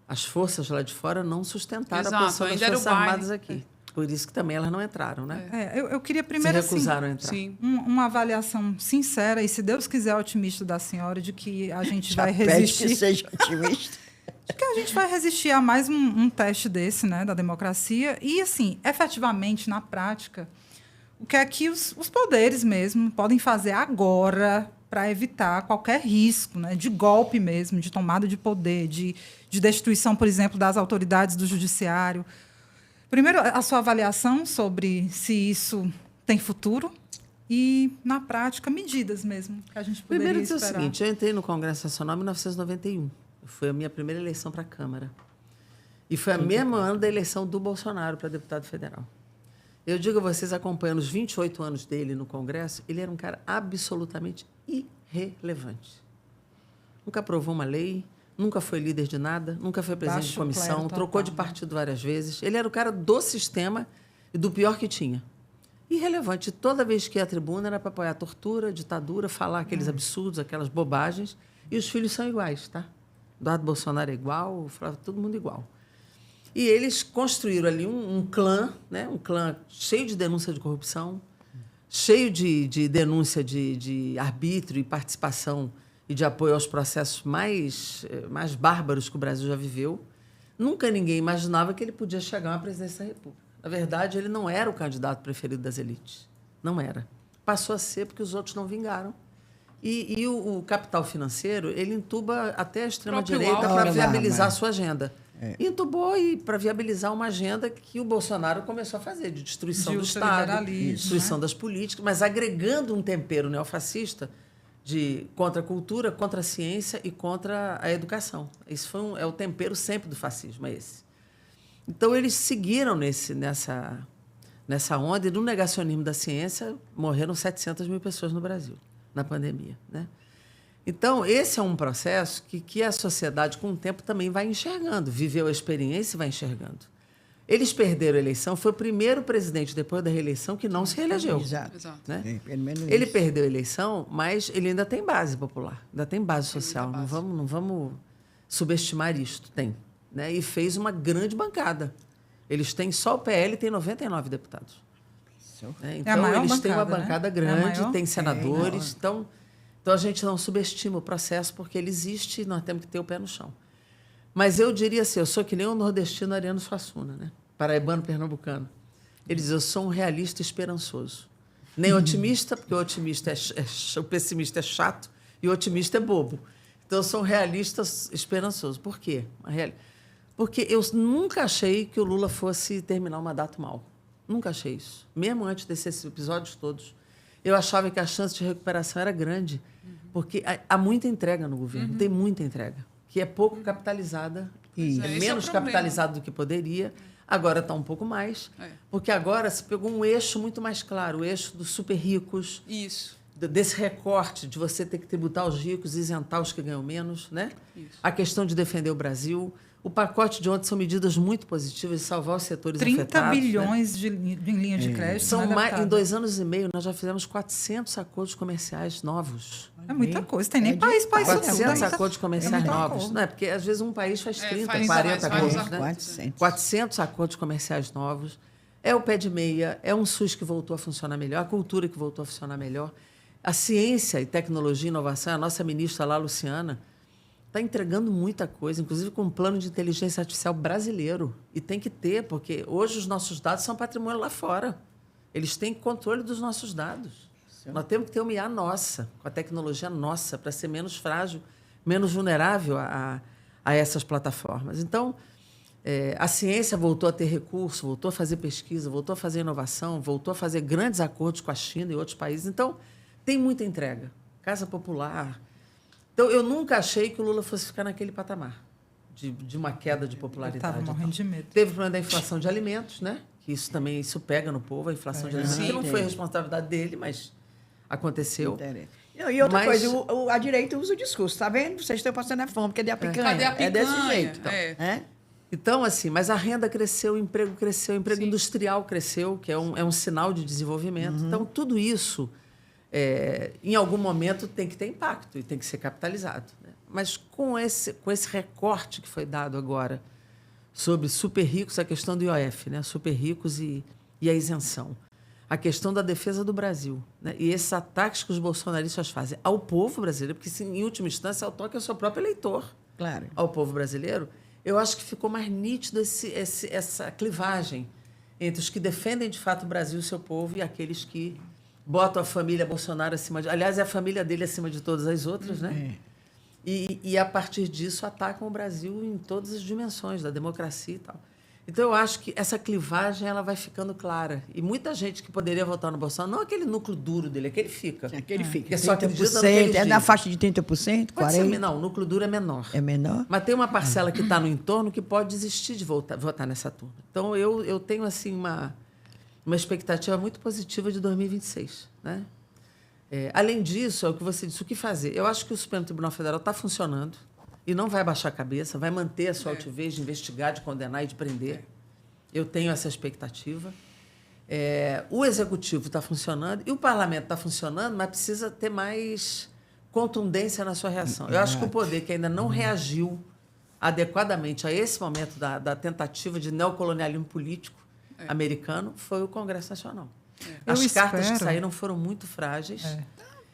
as forças lá de fora não sustentaram Exato, a posição das ainda era o Forças baile. Armadas aqui. Por isso que também elas não entraram, né? Eu queria primeiro Se recusaram a assim, entrar. Sim. uma avaliação sincera e, se Deus quiser, otimista da senhora de que a gente Já vai pede resistir. que seja otimista. Acho que a gente vai resistir a mais um teste desse, né, da democracia. E, assim, efetivamente, na prática, o que é que os poderes mesmo podem fazer agora para evitar qualquer risco, né, de golpe mesmo, de tomada de poder, de destituição, por exemplo, das autoridades do judiciário. Primeiro, a sua avaliação sobre se isso tem futuro e, na prática, medidas mesmo que a gente poderia Primeiro, dizer o esperar. seguinte, eu entrei no Congresso Nacional em 1991. Foi a minha primeira eleição para a Câmara. E foi o mesmo ano da eleição do Bolsonaro para deputado federal. Eu digo a vocês, acompanhando os 28 anos dele no Congresso, ele era um cara absolutamente irrelevante. Nunca aprovou uma lei, nunca foi líder de nada, nunca foi presidente de Baixo comissão, clero trocou de total, né? partido várias vezes. Ele era o cara do sistema e do pior que tinha. Irrelevante. Toda vez que ia à tribuna era para apoiar a tortura, a ditadura, falar aqueles absurdos, aquelas bobagens. E os filhos são iguais, tá? Eduardo Bolsonaro é igual, o Flávio, todo mundo igual. E eles construíram ali um clã, né? Um clã cheio de denúncia de corrupção, cheio de denúncia de arbítrio e participação e de apoio aos processos mais bárbaros que o Brasil já viveu. Nunca ninguém imaginava que ele podia chegar à presidência da República. Na verdade, ele não era o candidato preferido das elites. Não era. Passou a ser porque os outros não vingaram. E o capital financeiro, ele entuba até a extrema-direita Próprio para Alckmin. viabilizar a sua agenda. Entubou para viabilizar uma agenda que o Bolsonaro começou a fazer, de destruição De do Estado, ultraliberalismo, destruição né? das políticas, mas agregando um tempero neofascista contra a cultura, contra a ciência e contra a educação. Isso é o tempero sempre do fascismo, é esse. Então, eles seguiram nessa onda, e no negacionismo da ciência morreram 700 mil pessoas no Brasil, na pandemia, né? Então, esse é um processo que a sociedade, com o tempo, também vai enxergando. Viveu a experiência e vai enxergando. Eles perderam a eleição. Foi o primeiro presidente, depois da reeleição, que não se reelegeu. Exato. Exato. Né? É, pelo menos Ele isso. perdeu a eleição, mas ele ainda tem base popular, ainda tem base social. Não vamos subestimar isto. Tem. Né? E fez uma grande bancada. Eles têm, só o PL tem 99 deputados. Né? Então, maior eles têm uma bancada, né? bancada É a grande, maior? tem senadores. Então, a gente não subestima o processo, porque ele existe e nós temos que ter o pé no chão. Mas eu diria assim, eu sou que nem o nordestino Ariano Suassuna, né? Paraibano, pernambucano. Ele diz, eu sou um realista esperançoso. Nem otimista, porque o otimista o pessimista é chato e o otimista é bobo. Então, eu sou um realista esperançoso. Por quê? Porque eu nunca achei que o Lula fosse terminar o mandato mal. Nunca achei isso. Mesmo antes desses episódios todos, eu achava que a chance de recuperação era grande, porque há muita entrega no governo, tem muita entrega, que é pouco capitalizada, Isso. Esse é o menos problema. capitalizada do que poderia. Agora está um pouco mais, porque agora se pegou um eixo muito mais claro, o eixo dos super ricos, Isso. desse recorte de você ter que tributar os ricos e isentar os que ganham menos, né? Isso. A questão de defender o Brasil. O pacote de ontem são medidas muito positivas de salvar os setores 30 afetados. Né? bilhões em linha de crédito. São né, deputado? em 2 anos e meio, nós já fizemos 400 acordos comerciais novos. É muita coisa. Tem nem É de país para isso. 400 não. acordos comerciais muito novos. acordo. Não é? Porque, às vezes, um país faz 30, faz 40 vários acordos. Né? acordos. 400. 400 acordos comerciais novos. É o pé de meia, é um SUS que voltou a funcionar melhor, a cultura que voltou a funcionar melhor. a ciência e tecnologia e inovação, a nossa ministra lá, Luciana, está entregando muita coisa, inclusive com um plano de inteligência artificial brasileiro. E tem que ter, porque hoje os nossos dados são patrimônio lá fora. Eles têm controle dos nossos dados. Nós temos que ter uma IA nossa, com a tecnologia nossa, para ser menos frágil, menos vulnerável a essas plataformas. Então, a ciência voltou a ter recurso, voltou a fazer pesquisa, voltou a fazer inovação, voltou a fazer grandes acordos com a China e outros países. Então, tem muita entrega. Casa popular. Então, eu nunca achei que o Lula fosse ficar naquele patamar de uma queda de popularidade. Estava morrendo de medo. Teve o problema da inflação de alimentos, né? Que isso também pega no povo, a inflação de alimentos, que não foi responsabilidade dele, mas aconteceu. Não, e outra Mas- coisa, a direita usa o discurso, tá vendo? Vocês estão passando a fome, cadê a picanha? Cadê a É desse picanha? jeito. É. Então. Então, assim, mas a renda cresceu, o emprego industrial cresceu, que é um sinal de desenvolvimento. Então, tudo isso, em algum momento, tem que ter impacto e tem que ser capitalizado, né? Mas com esse recorte que foi dado agora sobre super ricos, a questão do IOF, né? Super ricos e a isenção. A questão da defesa do Brasil, né? E esses ataques que os bolsonaristas fazem ao povo brasileiro, porque, em última instância, é o toque ao seu próprio eleitor, Claro. ao povo brasileiro, eu acho que ficou mais nítido essa clivagem entre os que defendem, de fato, o Brasil e o seu povo e aqueles que botam a família Bolsonaro acima de... Aliás, é a família dele acima de todas as outras, né? E, a partir disso, atacam o Brasil em todas as dimensões da democracia e tal. Então, eu acho que essa clivagem ela vai ficando clara. E muita gente que poderia votar no Bolsonaro, não aquele núcleo duro dele, aquele fica. Aquele fica. Que só acredita no que 30%, eles é na dizem. faixa de 30%, Pode ser, 40%? não, o núcleo duro é menor. É menor? Mas tem uma parcela que está no entorno que pode desistir de votar nessa turma. Então, eu tenho assim uma expectativa muito positiva de 2026. Né? Além disso, é o que você disse, o que fazer? Eu acho que o Supremo Tribunal Federal está funcionando e não vai baixar a cabeça, vai manter a sua altivez de investigar, de condenar e de prender. Eu tenho essa expectativa. O Executivo está funcionando e o Parlamento está funcionando, mas precisa ter mais contundência na sua reação. Eu acho que o poder que ainda não reagiu adequadamente a esse momento da tentativa de neocolonialismo político americano foi o Congresso Nacional. As cartas que saíram foram muito frágeis.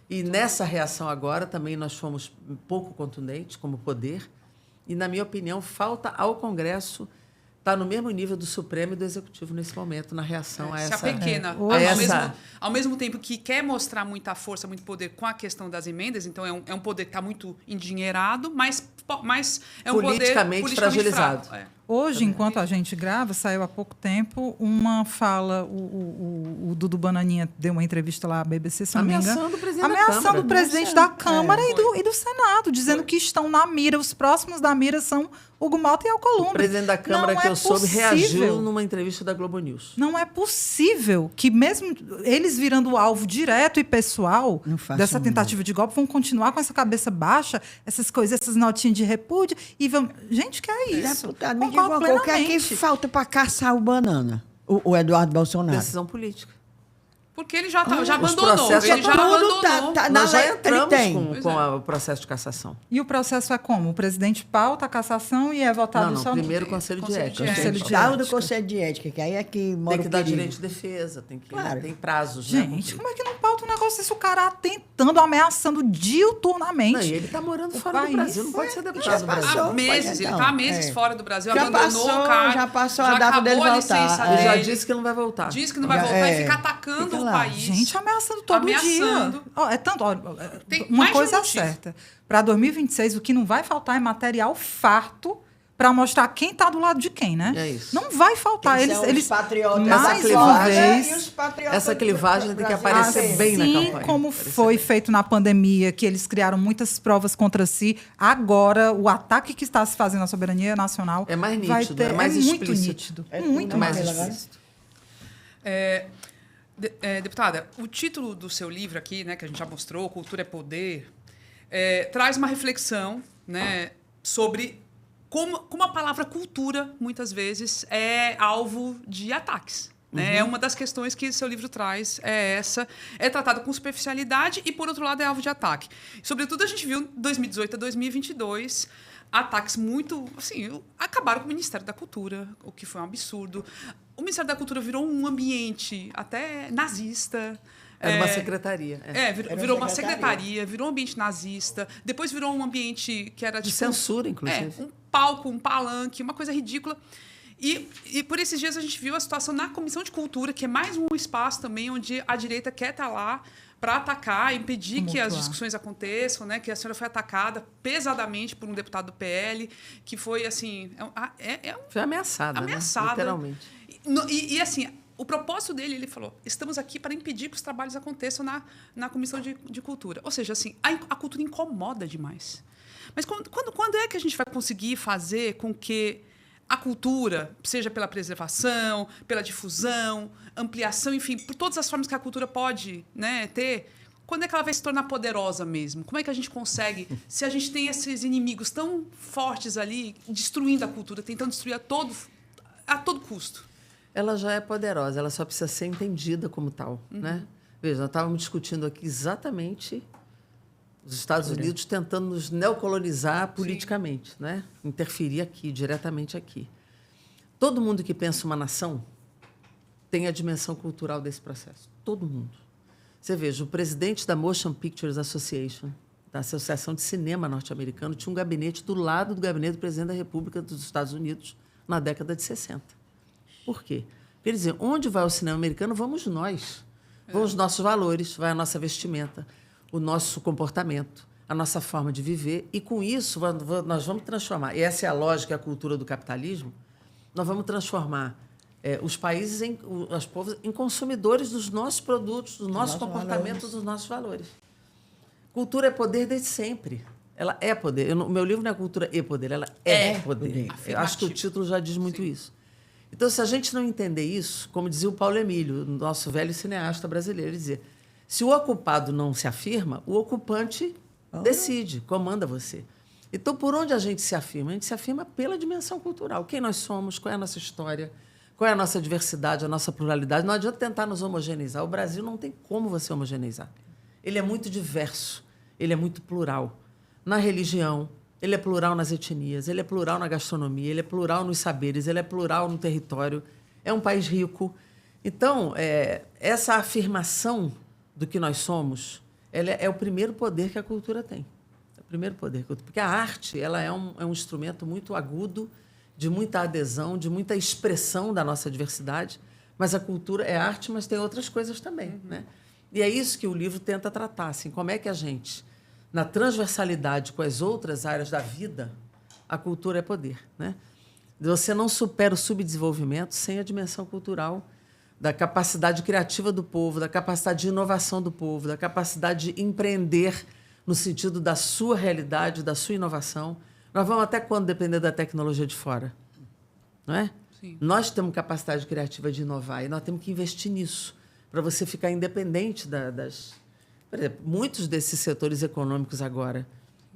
E nessa reação agora também nós fomos pouco contundentes como poder. E, na minha opinião, falta ao Congresso estar no mesmo nível do Supremo e do Executivo nesse momento, na reação a essa... Se apequena. Ao mesmo tempo que quer mostrar muita força, muito poder com a questão das emendas, então é um poder que está muito endinheirado, mas é um politicamente poder fragilizado. fraco. Hoje, enquanto a gente grava, saiu há pouco tempo uma fala, o Dudu Bananinha deu uma entrevista lá à BBC, se não me engano. Ameaçando o presidente da Ameaçando Câmara. o presidente da Câmara e do Senado, dizendo que estão na mira, os próximos da mira são Hugo Malta e Alcolumbre. O presidente da Câmara, Não que é eu soube, possível. reagiu numa entrevista da Globo News. Não é possível que, mesmo eles virando alvo direto e pessoal Não façam dessa tentativa de golpe, vão continuar com essa cabeça baixa, essas coisas, essas notinhas de repúdio, e vão... Gente, que é isso? Deputado, me diga uma coisa, o que é que falta para caçar o banana? O Eduardo Bolsonaro. Decisão política. Porque ele já Os abandonou. processos Ele já tudo abandonou. tá- Nós já ele entramos tem. com o processo de cassação. E o processo é como? O presidente pauta a cassação e é votado Não, só no... primeiro o Conselho de Conselho de Ética. Ética. Conselho de Tal do Ética. Conselho de Ética, que aí é que mora Tem que o dar perigo. direito de defesa, Claro. tem prazos. né, Gente, cumprir. como é que não pauta um negócio desse? O cara tentando, ameaçando diuturnamente. Não, e ele está morando fora do país Brasil, não pode ser já deputado do Brasil. passou. Há meses, ele Então, está há meses fora do Brasil, Já abandonou passou, o cargo. já passou a data acabou dele a voltar. licença Ele já dele, disse que não vai voltar. disse que não vai voltar e fica atacando Fica o lá. país. Gente, ameaçando todo Ameaçando. dia. Ó, é tanto, ó, Tem uma mais de um coisa é motivo. certa. Para 2026, o que não vai faltar é material farto para mostrar quem está do lado de quem, né? É isso. Não vai faltar. Quem Eles, são os eles patriotas mais da uma clivagem vez, e os patriotas essa do clivagem tem que Brasil aparecer inteiro. bem na assim campanha. como Parecer foi bem. feito na pandemia, que eles criaram muitas provas contra si, agora o ataque que está se fazendo à soberania nacional É mais vai nítido, ter, é mais muito explícito. nítido. É muito tudo mais mais. explícito. Deputada, o título do seu livro aqui, né, que a gente já mostrou, Cultura é Poder, traz uma reflexão, né, sobre como a palavra cultura, muitas vezes, é alvo de ataques. Né? É uma das questões que seu livro traz, é tratada com superficialidade e, por outro lado, é alvo de ataque. Sobretudo, a gente viu, de 2018 a 2022, ataques muito... Assim, acabaram com o Ministério da Cultura, o que foi um absurdo. o Ministério da Cultura virou um ambiente até nazista. Era uma secretaria. Virou uma secretaria, virou um ambiente nazista. Depois virou um ambiente que era De tipo, censura, inclusive. um palco, um palanque, uma coisa ridícula. E por esses dias a gente viu a situação na Comissão de Cultura, que é mais um espaço também onde a direita quer estar lá para atacar, impedir que as discussões aconteçam, né? Que a senhora foi atacada pesadamente por um deputado do PL, que foi assim... Foi ameaçada, ameaçada. Né? Literalmente. E assim, o propósito dele, ele falou, estamos aqui para impedir que os trabalhos aconteçam na Comissão de Cultura. Ou seja, assim, a cultura incomoda demais. Mas quando é que a gente vai conseguir fazer com que a cultura, seja pela preservação, pela difusão, ampliação, enfim, por todas as formas que a cultura pode, né, ter, quando é que ela vai se tornar poderosa mesmo? Como é que a gente consegue, se a gente tem esses inimigos tão fortes ali, destruindo a cultura, tentando destruir a todo custo? Ela já é poderosa, ela só precisa ser entendida como tal. Né? Veja, nós estávamos discutindo aqui exatamente os Estados Unidos tentando nos neocolonizar politicamente, né? Interferir aqui, diretamente aqui. Todo mundo que pensa uma nação tem a dimensão cultural desse processo. Todo mundo. Você veja, o presidente da Motion Pictures Association, da Associação de Cinema Norte-Americano, tinha um gabinete do lado do gabinete do presidente da República dos Estados Unidos na década de 60. Por quê? Quer dizer, onde vai o cinema americano, vamos nós. Vão os nossos valores, vai a nossa vestimenta, o nosso comportamento, a nossa forma de viver. E, com isso, nós vamos transformar, e essa é a lógica e a cultura do capitalismo, nós vamos transformar os países, os povos, em consumidores dos nossos produtos, do nosso comportamento, dos nossos valores. Cultura é poder desde sempre. Ela é poder. O meu livro não é Cultura e Poder, ela é poder. Eu acho que o título já diz muito isso. Então, se a gente não entender isso, como dizia o Paulo Emílio, nosso velho cineasta brasileiro, ele dizia, se o ocupado não se afirma, o ocupante decide, comanda você. Então, por onde a gente se afirma? A gente se afirma pela dimensão cultural. Quem nós somos, qual é a nossa história, qual é a nossa diversidade, a nossa pluralidade. Não adianta tentar nos homogeneizar. O Brasil não tem como você homogeneizar. Ele é muito diverso, ele é muito plural. Na religião, ele é plural nas etnias, ele é plural na gastronomia, ele é plural nos saberes, ele é plural no território. É um país rico. Então, essa afirmação do que nós somos, ela é o primeiro poder que a cultura tem. É o primeiro poder. Porque a arte ela é um instrumento muito agudo, de muita adesão, de muita expressão da nossa diversidade, mas a cultura é arte, mas tem outras coisas também. Né? E é isso que o livro tenta tratar. Assim, como é que a gente, na transversalidade com as outras áreas da vida, a cultura é poder. Né? Você não supera o subdesenvolvimento sem a dimensão cultural, da capacidade criativa do povo, da capacidade de inovação do povo, da capacidade de empreender no sentido da sua realidade, da sua inovação. Nós vamos até quando depender da tecnologia de fora? Não é? Sim. Nós temos capacidade criativa de inovar e nós temos que investir nisso para você ficar independente das... Por exemplo, muitos desses setores econômicos agora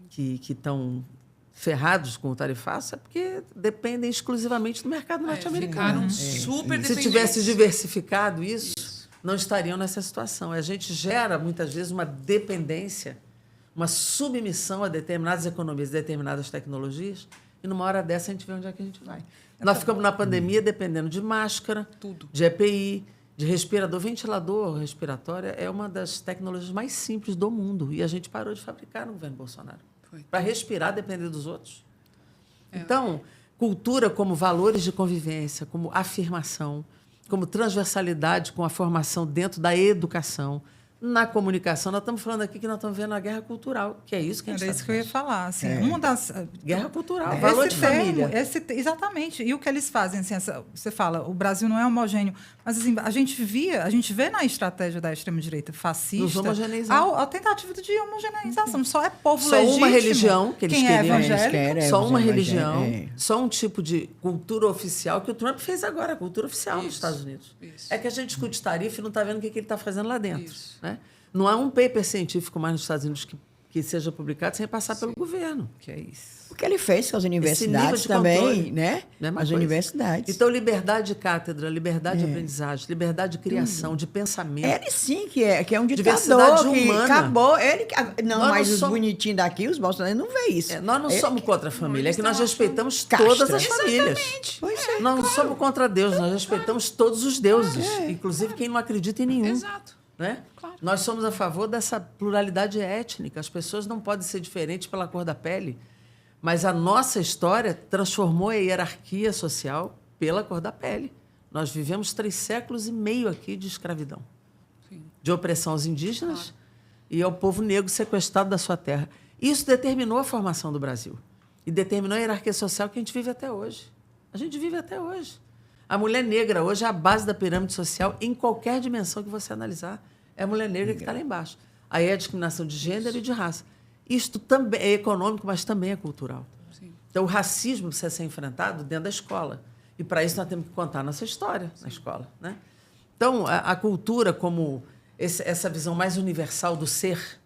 que estão ferrados com o tarifaço é porque dependem exclusivamente do mercado norte-americano. Ficaram super Se dependentes. tivesse diversificado isso, não estariam nessa situação. A gente gera, muitas vezes, uma dependência, uma submissão a determinadas economias, determinadas tecnologias, e numa hora dessa a gente vê onde é que a gente vai. Nós ficamos na pandemia dependendo de máscara, Tudo. de EPI, de respirador. Ventilador respiratório é uma das tecnologias mais simples do mundo, e a gente parou de fabricar no governo Bolsonaro. Para respirar, depender dos outros. Então, cultura como valores de convivência, como afirmação, como transversalidade com a formação dentro da educação, na comunicação. Nós estamos falando aqui que nós estamos vendo a guerra cultural, que é isso que a gente Era está isso que eu ia vendo. falar. Assim, uma das... Guerra cultural, valor de família. Exatamente. E o que eles fazem, assim, você fala, o Brasil não é homogêneo, mas assim, a gente vê na estratégia da extrema-direita fascista Nos homogeneizar. a tentativa de homogeneização. Só é povo Só legítimo. uma religião que eles quem é queriam. evangélico. Só uma os religião, evangélicos, só um tipo de cultura oficial que o Trump fez agora, a cultura oficial nos Estados Unidos. Isso. É que a gente discute tarifa e não está vendo o que ele está fazendo lá dentro. Isso. Né? Não há um paper científico mais nos Estados Unidos que que seja publicado sem passar pelo governo. Que é isso. O que ele fez com as universidades de também, controle, né? mesma As coisa. universidades. Então, liberdade de cátedra, liberdade de aprendizagem, liberdade de criação, de pensamento. Ele sim, que é um Diversidade ditador que humana. acabou. Não, Nós mas não os somos- bonitinhos daqui, os bolsonaristas, não vê isso. Nós não somos contra a família, é que nós respeitamos Castra. todas as famílias. Pois é, Nós não somos contra Deus, nós respeitamos todos os deuses, inclusive quem não acredita em nenhum. Exato. Né? Claro. Nós somos a favor dessa pluralidade étnica. As pessoas não podem ser diferentes pela cor da pele, mas a nossa história transformou a hierarquia social pela cor da pele. Nós vivemos 3 séculos e meio aqui de escravidão, de opressão aos indígenas e ao povo negro sequestrado da sua terra. Isso determinou a formação do Brasil e determinou a hierarquia social que a gente vive até hoje. A gente vive até hoje. A mulher negra hoje é a base da pirâmide social em qualquer dimensão que você analisar. É a mulher negra que está lá embaixo. Aí é a discriminação de gênero e de raça. Isto também é econômico, mas também é cultural. Sim. Então, o racismo precisa ser enfrentado dentro da escola. E, para isso, nós temos que contar nossa história na escola. Né? Então, a cultura como essa visão mais universal do ser,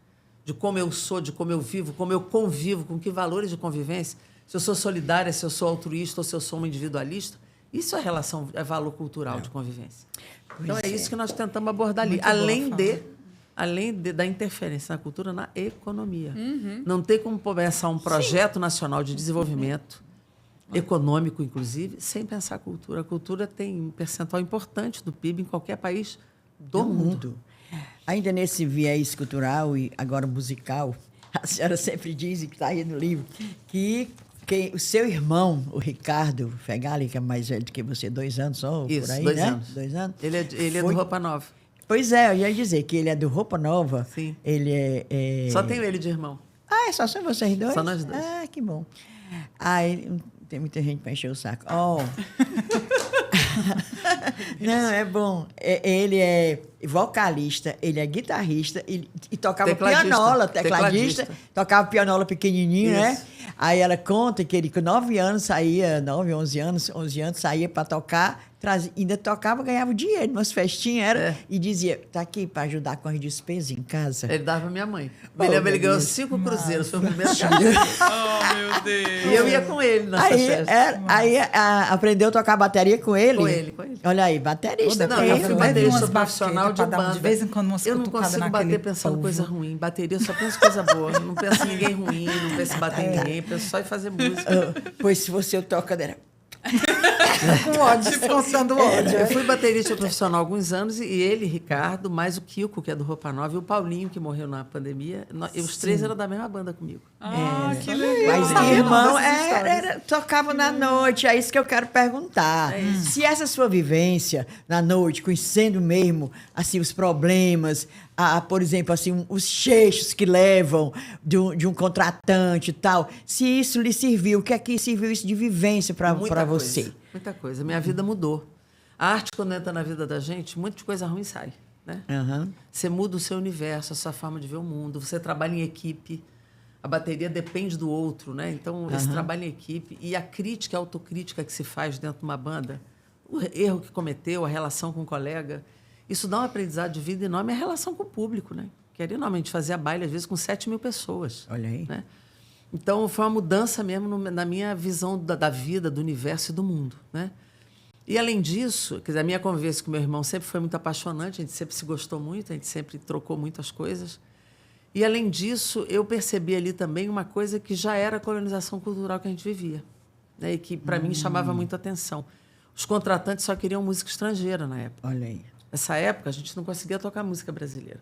de como eu sou, de como eu vivo, como eu convivo, com que valores de convivência, se eu sou solidária, se eu sou altruísta ou se eu sou uma individualista, isso é relação, é valor cultural de convivência. Então, é isso que nós tentamos abordar ali. Muito Além da interferência na cultura, na economia. Não tem como começar um projeto nacional de desenvolvimento, econômico, inclusive, sem pensar a cultura. A cultura tem um percentual importante do PIB em qualquer país do mundo. Ainda nesse viés cultural e agora musical, a senhora sempre diz, e que está aí no livro, que o seu irmão, o Ricardo Fegali, que é mais velho do que você, 2 anos só, Isso, por aí, 2 né? anos. 2 anos. Ele é do Foi- Roupa Nova. Pois é, eu ia dizer que ele é do Roupa Nova. Sim. Ele é... Só tenho ele de irmão. Só são vocês dois? Só nós dois. Ah, que bom. Tem muita gente para encher o saco. Não, é bom. Ele é vocalista, ele é guitarrista e tocava Tecladista. pianola, Tecladista. tocava pianola pequenininho, né? Isso. Aí ela conta que ele com 9 anos saía, 11 anos saía para tocar, ainda tocava, ganhava dinheiro, umas festinhas, e dizia, tá aqui para ajudar com as despesas em casa. Ele dava pra minha mãe. Oh, Me lembro, ele meu ganhou Deus. 5 cruzeiros, foi o primeiro cachê. Oh, meu Deus. E eu ia com ele nessa festa. Aprendeu a tocar bateria com ele? Com ele. Olha aí, baterista. Não, também, eu fui né? baterista umas profissional baquetas de pra dar banda. de vez em quando umas Eu não cutucadas consigo naquele bater pensando polvo. coisa ruim. Bateria só penso coisa boa. Não penso em ninguém ruim, não penso em bater em ninguém, penso só em fazer música. Pois se você toca dela. Com ódio, descontando ódio. Eu fui baterista profissional há alguns anos e ele, Ricardo, mais o Kiko, que é do Roupa Nova, e o Paulinho, que morreu na pandemia. Os 3 eram da mesma banda comigo. Ah, que legal. Mas Sabia irmão dessas histórias. tocava na noite, é isso que eu quero perguntar. Se essa sua vivência na noite, conhecendo mesmo assim, os problemas, por exemplo, assim, os cheixos que levam de um contratante e tal, se isso lhe serviu, o que é que serviu isso de vivência para você? Muita coisa. Minha vida mudou. A arte, quando entra na vida da gente, muita coisa ruim sai. Né? Aham. Você muda o seu universo, a sua forma de ver o mundo. Você trabalha em equipe. A bateria depende do outro, né? Então, esse trabalho em equipe e a crítica, a autocrítica que se faz dentro de uma banda, o erro que cometeu, a relação com o colega, isso dá um aprendizado de vida enorme. A relação com o público, né? Que era enorme. A gente fazia baile, às vezes, com 7.000 pessoas. Olha aí. Né? Então, foi uma mudança mesmo na minha visão da vida, do universo e do mundo. Né? E, além disso, quer dizer, a minha convivência com meu irmão sempre foi muito apaixonante, a gente sempre se gostou muito, a gente sempre trocou muitas coisas. E, além disso, eu percebi ali também uma coisa que já era a colonização cultural que a gente vivia, né? E que, para mim, chamava muito atenção. Os contratantes só queriam música estrangeira na época. Olha aí. Nessa época, a gente não conseguia tocar música brasileira.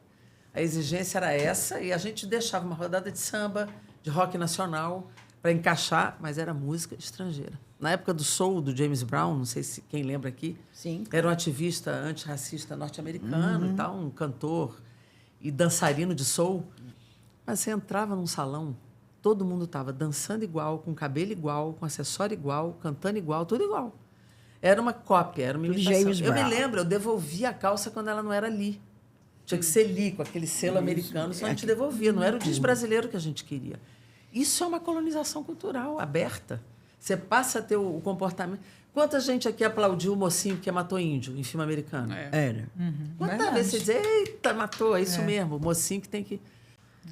A exigência era essa e a gente deixava uma rodada de samba, de rock nacional, para encaixar, mas era música estrangeira. Na época do soul, do James Brown, não sei se quem lembra aqui, Sim. era um ativista antirracista norte-americano, e tal, um cantor e dançarino de soul. Mas você entrava num salão, todo mundo estava dançando igual, com cabelo igual, com acessório igual, cantando igual, tudo igual. Era uma cópia, era uma Do imitação. James Eu me Brown. lembro, eu devolvia a calça quando ela não era Lee. Tinha que ser Lee, com aquele selo americano, senão a gente devolvia. Não era o disco brasileiro que a gente queria. Isso é uma colonização cultural aberta. Você passa a ter o comportamento... Quanta gente aqui aplaudiu o mocinho que matou índio em filme americano? Era. Quantas Verdade. vezes você diz, eita, matou, é isso mesmo, o mocinho que tem que...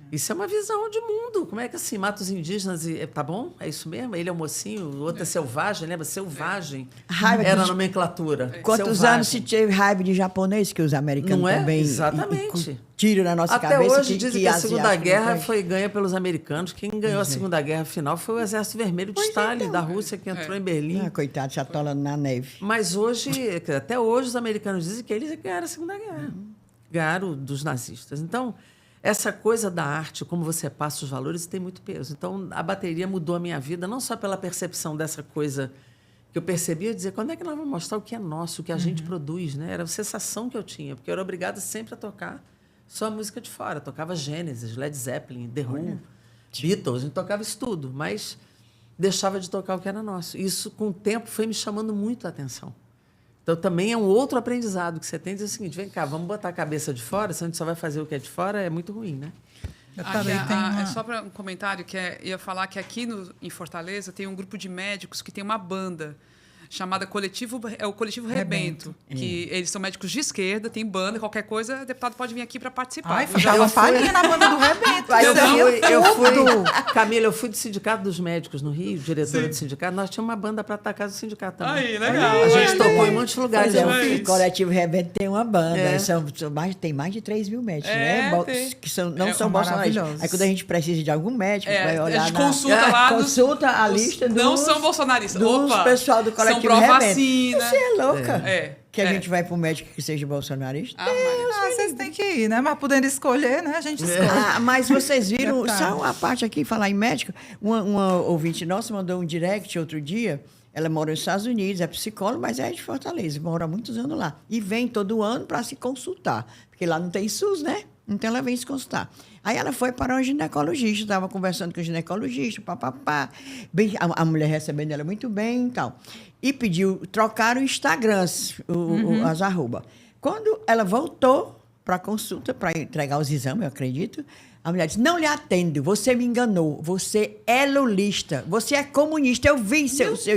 Isso é uma visão de mundo. Como é que assim, mata os indígenas e tá bom? É isso mesmo? Ele é o mocinho, o outro é selvagem, lembra? Selvagem. Raiva Era a de- nomenclatura. Quantos Selvagem. anos se teve raiva de japonês que os americanos Não é? também Exatamente. tiram na nossa Até cabeça? hoje dizem que a Segunda asiático não Guerra presta. foi ganha pelos americanos. Quem ganhou a Segunda Guerra final foi o Exército Vermelho de Stalin, da Rússia, que entrou em Berlim. Ah, coitado, se atolando na neve. Mas hoje, até hoje, os americanos dizem que eles ganharam a Segunda Guerra. Ganharam dos nazistas. Então, essa coisa da arte, como você passa os valores, tem muito peso. Então, a bateria mudou a minha vida, não só pela percepção dessa coisa que eu percebia, dizer, quando é que nós vamos mostrar o que é nosso, o que a gente produz, né? Era a sensação que eu tinha, porque eu era obrigada sempre a tocar só a música de fora. Eu tocava Genesis, Led Zeppelin, The Who, Beatles, a gente tocava isso tudo, mas deixava de tocar o que era nosso. Isso, com o tempo, foi me chamando muito a atenção. Então, também é um outro aprendizado que você tem, dizer o seguinte, vem cá, vamos botar a cabeça de fora, se a gente só vai fazer o que é de fora, é muito ruim, né? Também Aqui, tem uma- é só para um comentário que ia falar que aqui em Fortaleza tem um grupo de médicos que tem uma banda chamada o Coletivo Rebento, que eles são médicos de esquerda, tem banda, qualquer coisa, o deputado pode vir aqui para participar. Ai, ficava uma palhinha na banda do Rebento. Eu fui, tudo. Camila, eu fui do Sindicato dos Médicos no Rio, diretora do sindicato. Nós tínhamos uma banda para atacar do sindicato também. Aí, legal. A gente tocou em muitos lugares. Pois é, Gente. o Coletivo Rebento tem uma banda. É. Tem mais de 3 mil médicos, É, né? tem. Que não É, são bolsonaristas. maravilhosos. Aí quando a gente precisa de algum médico, vai A olhar gente na... consulta lá Consulta a dos- lista dos... Não são bolsonaristas. dos Opa, pessoal do são Coletivo pró-vacina. Rebento. Você é louca? Que a É. gente vai para um médico que seja bolsonarista? Ah, mas- Vocês têm que ir, né? Mas podendo escolher, né? A gente escolhe. Ah, mas vocês viram, Deputado. só uma parte aqui, falar em médico, uma ouvinte nossa mandou um direct outro dia, ela mora nos Estados Unidos, é psicóloga, mas é de Fortaleza, mora há muitos anos lá. E vem todo ano para se consultar, porque lá não tem SUS, né? Então ela vem se consultar. Aí ela foi para um ginecologista, estava conversando com o ginecologista, papapá. Bem, a mulher recebendo ela muito bem e tal. E pediu, trocaram Instagrams, as arroba. Quando ela voltou para a consulta, para entregar os exames, eu acredito, a mulher disse, não lhe atendo, você me enganou, você é lulista, você é comunista, eu vi seu... Foi,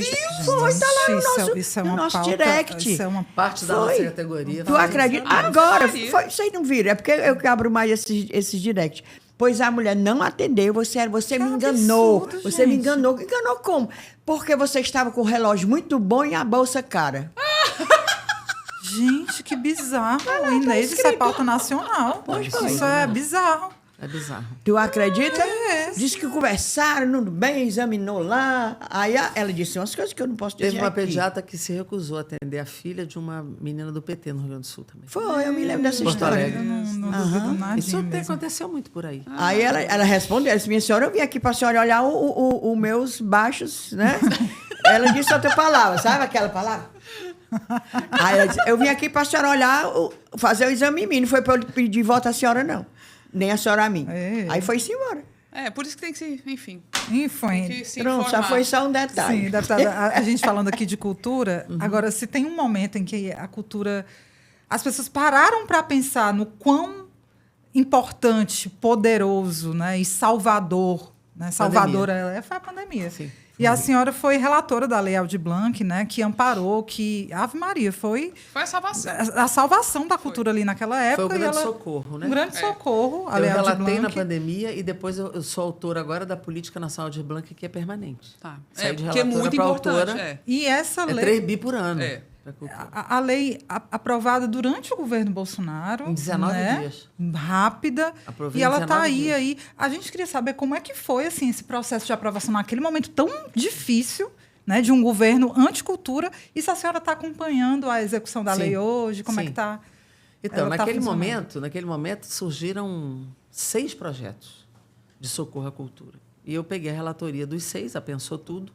tá lá no Gente, nosso, isso é no uma nosso pauta, direct. isso é uma Parte da nossa categoria. Tu acredita? Agora, Maria. vocês não viram, é porque eu que abro mais esses directs. Pois a mulher não atendeu, você me enganou. absurdo, Você me gente. enganou. Enganou como? Porque você estava com o relógio muito bom e a bolsa cara. Gente, que bizarro. O Inês, isso é pauta nacional. Isso é bizarro. É bizarro. Tu acredita? É. Disse que conversaram, tudo bem, examinou lá. Aí ela disse umas coisas que eu não posso dizer Teve uma aqui. pediatra que se recusou a atender a filha de uma menina do PT no Rio Grande do Sul também. Foi, eu me lembro dessa Porto história. Alegre. Eu não duvido nada Isso mesmo. aconteceu muito por aí. Aí ela respondeu, ela disse, minha senhora, eu vim aqui para a senhora olhar os meus baixos, né? Ela disse outra palavra, sabe aquela palavra? Aí ela disse, eu vim aqui para a senhora olhar, fazer o exame em mim, não foi para eu pedir voto à senhora, não. Nem a senhora a mim. É. Aí foi-se embora. por isso que tem que se, enfim, Enfim. tem que se Pronto, informar. só foi só um detalhe. Sim, deputada, a gente falando aqui de cultura, agora, se tem um momento em que a cultura... As pessoas pararam para pensar no quão importante, poderoso, né, e salvador, né, salvadora ela é, foi a pandemia. Sim. E a senhora foi relatora da Lei Aldir Blanc, né, que amparou, que... Ave Maria, foi Foi a salvação. a salvação da cultura ali naquela época. Foi um grande e ela, socorro, né? Um grande socorro, a Eu Lei Aldir relatei na Blanc. pandemia e depois eu sou autora agora da Política Nacional de Blanc, que é permanente. Tá. Saí de Porque é relatora muito pra importante. autora. E essa É lei... 3 bi por ano. É. pra cultura. A lei aprovada durante o governo Bolsonaro. Em 19 né? dias. Rápida. Aprovei E em ela está 19 dias. aí. A gente queria saber como é que foi assim, esse processo de aprovação naquele momento tão difícil, né, de um governo anticultura. E se a senhora está acompanhando a execução da Sim. lei hoje, como é Sim. que está? Então, ela tá naquele momento surgiram 6 projetos de socorro à cultura. E eu peguei a relatoria dos 6, a Pensou Tudo.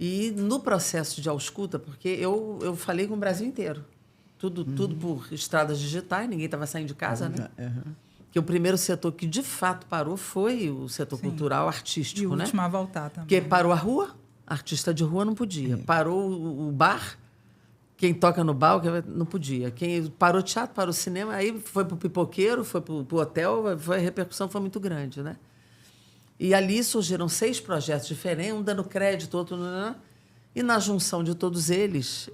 E no processo de ausculta, porque eu falei com o Brasil inteiro. Tudo por estradas digitais, ninguém estava saindo de casa, né? Que o primeiro setor que de fato parou foi o setor cultural, E artístico, o né? último a voltar também. Porque parou a rua, artista de rua não podia. Parou o bar, quem toca no bar não podia. Quem parou o teatro, parou o cinema, aí foi para o pipoqueiro, foi para o hotel, a repercussão foi muito grande, né? E ali surgiram 6 projetos diferentes, um dando crédito, outro... E na junção de todos eles,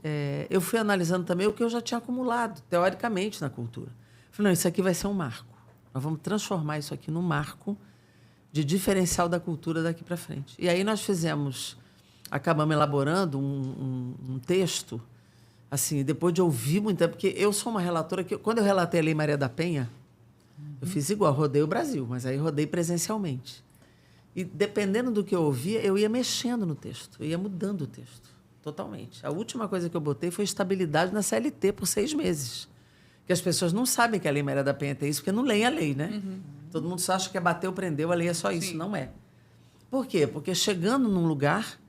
eu fui analisando também o que eu já tinha acumulado, teoricamente, na cultura. Falei, não, isso aqui vai ser um marco. Nós vamos transformar isso aqui num marco de diferencial da cultura daqui para frente. E aí nós acabamos elaborando um texto, assim, depois de ouvir muito, porque eu sou uma relatora que, quando eu relatei a Lei Maria da Penha, eu fiz igual, rodei o Brasil, mas aí rodei presencialmente. E dependendo do que eu ouvia, eu ia mexendo no texto, eu ia mudando o texto, totalmente. A última coisa que eu botei foi estabilidade na CLT por 6 meses. Porque as pessoas não sabem que a Lei Maria da Penha tem isso, porque não leem a lei, né? Todo mundo só acha que é bateu, prendeu, a lei é só isso. Sim. Não é. Por quê? Porque chegando num lugar,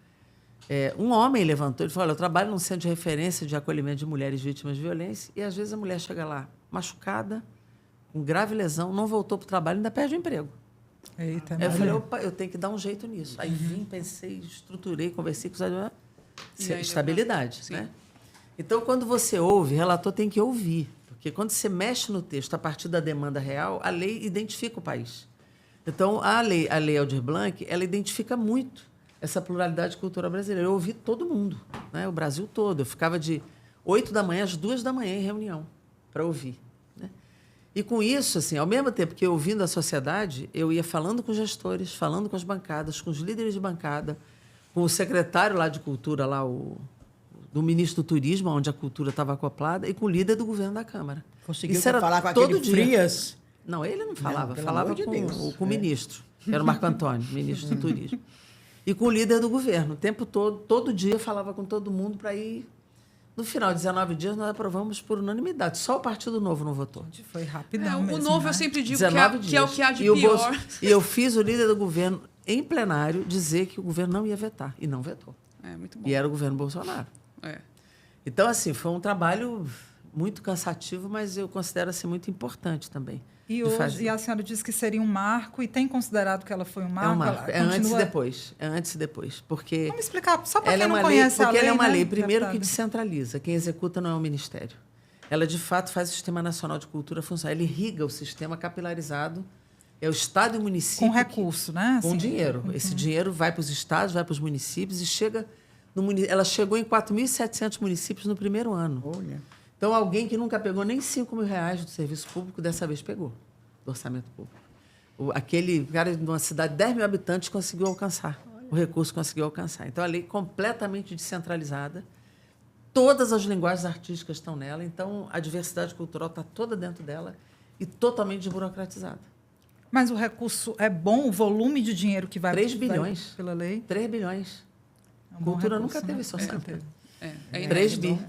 um homem levantou e falou, olha, eu trabalho num centro de referência de acolhimento de mulheres vítimas de violência, e às vezes a mulher chega lá machucada, com grave lesão, não voltou para o trabalho, ainda perde o emprego. Eita, eu falei, opa, eu tenho que dar um jeito nisso. Aí vim, pensei, estruturei, conversei com os estabilidade. Né? Então, quando você ouve, relator tem que ouvir. Porque quando você mexe no texto a partir da demanda real, a lei identifica o país. Então, a lei Aldir Blanc, ela identifica muito essa pluralidade cultural brasileira. Eu ouvi todo mundo, né? O Brasil todo. Eu ficava de 8 da manhã às 2 da manhã em reunião para ouvir. Né? E com isso, assim, ao mesmo tempo que eu ouvindo a sociedade, eu ia falando com os gestores, falando com as bancadas, com os líderes de bancada, com o secretário lá de cultura, do ministro do Turismo, onde a cultura estava acoplada, e com o líder do governo da Câmara. Conseguiu falar com aquele Frias? Não, ele não falava. Não, falava com o ministro, que era o Marco Antônio, ministro do Turismo. E com o líder do governo. O tempo todo dia falava com todo mundo para ir... No final de 19 dias, nós aprovamos por unanimidade. Só o Partido Novo não votou. Foi rapidão mesmo, o Novo, né? eu sempre digo que é o que há de pior. E eu fiz o líder do governo, em plenário, dizer que o governo não ia vetar. E não vetou. Muito bom. E era o governo Bolsonaro. Então, assim, foi um trabalho muito cansativo, mas eu considero assim, muito importante também. E a senhora disse que seria um marco, e tem considerado que ela foi um marco? É um marco. Antes e depois. É antes e depois. Porque vamos explicar, só para quem não conhece a lei. Porque ela é uma lei, né, primeiro, deputada? que descentraliza. Quem executa não é o Ministério. Ela, de fato, faz o Sistema Nacional de Cultura funcionar. Ela irriga o sistema capilarizado. É o Estado e o município. Com recurso, né? Com dinheiro. Esse dinheiro vai para os estados, vai para os municípios e chega... Ela chegou em 4.700 municípios no primeiro ano. Olha. Então, alguém que nunca pegou nem R$5.000 do serviço público, dessa vez pegou, do orçamento público. Aquele cara de uma cidade de 10 mil habitantes conseguiu alcançar. O recurso conseguiu alcançar. Então, a lei completamente descentralizada. Todas as linguagens artísticas estão nela. Então, a diversidade cultural está toda dentro dela e totalmente desburocratizada. Mas o recurso é bom? O volume de dinheiro que vai... 3 bilhões. Pela lei? 3 bilhões. É um Cultura recurso, nunca teve né? esse orçamento. 3 bi.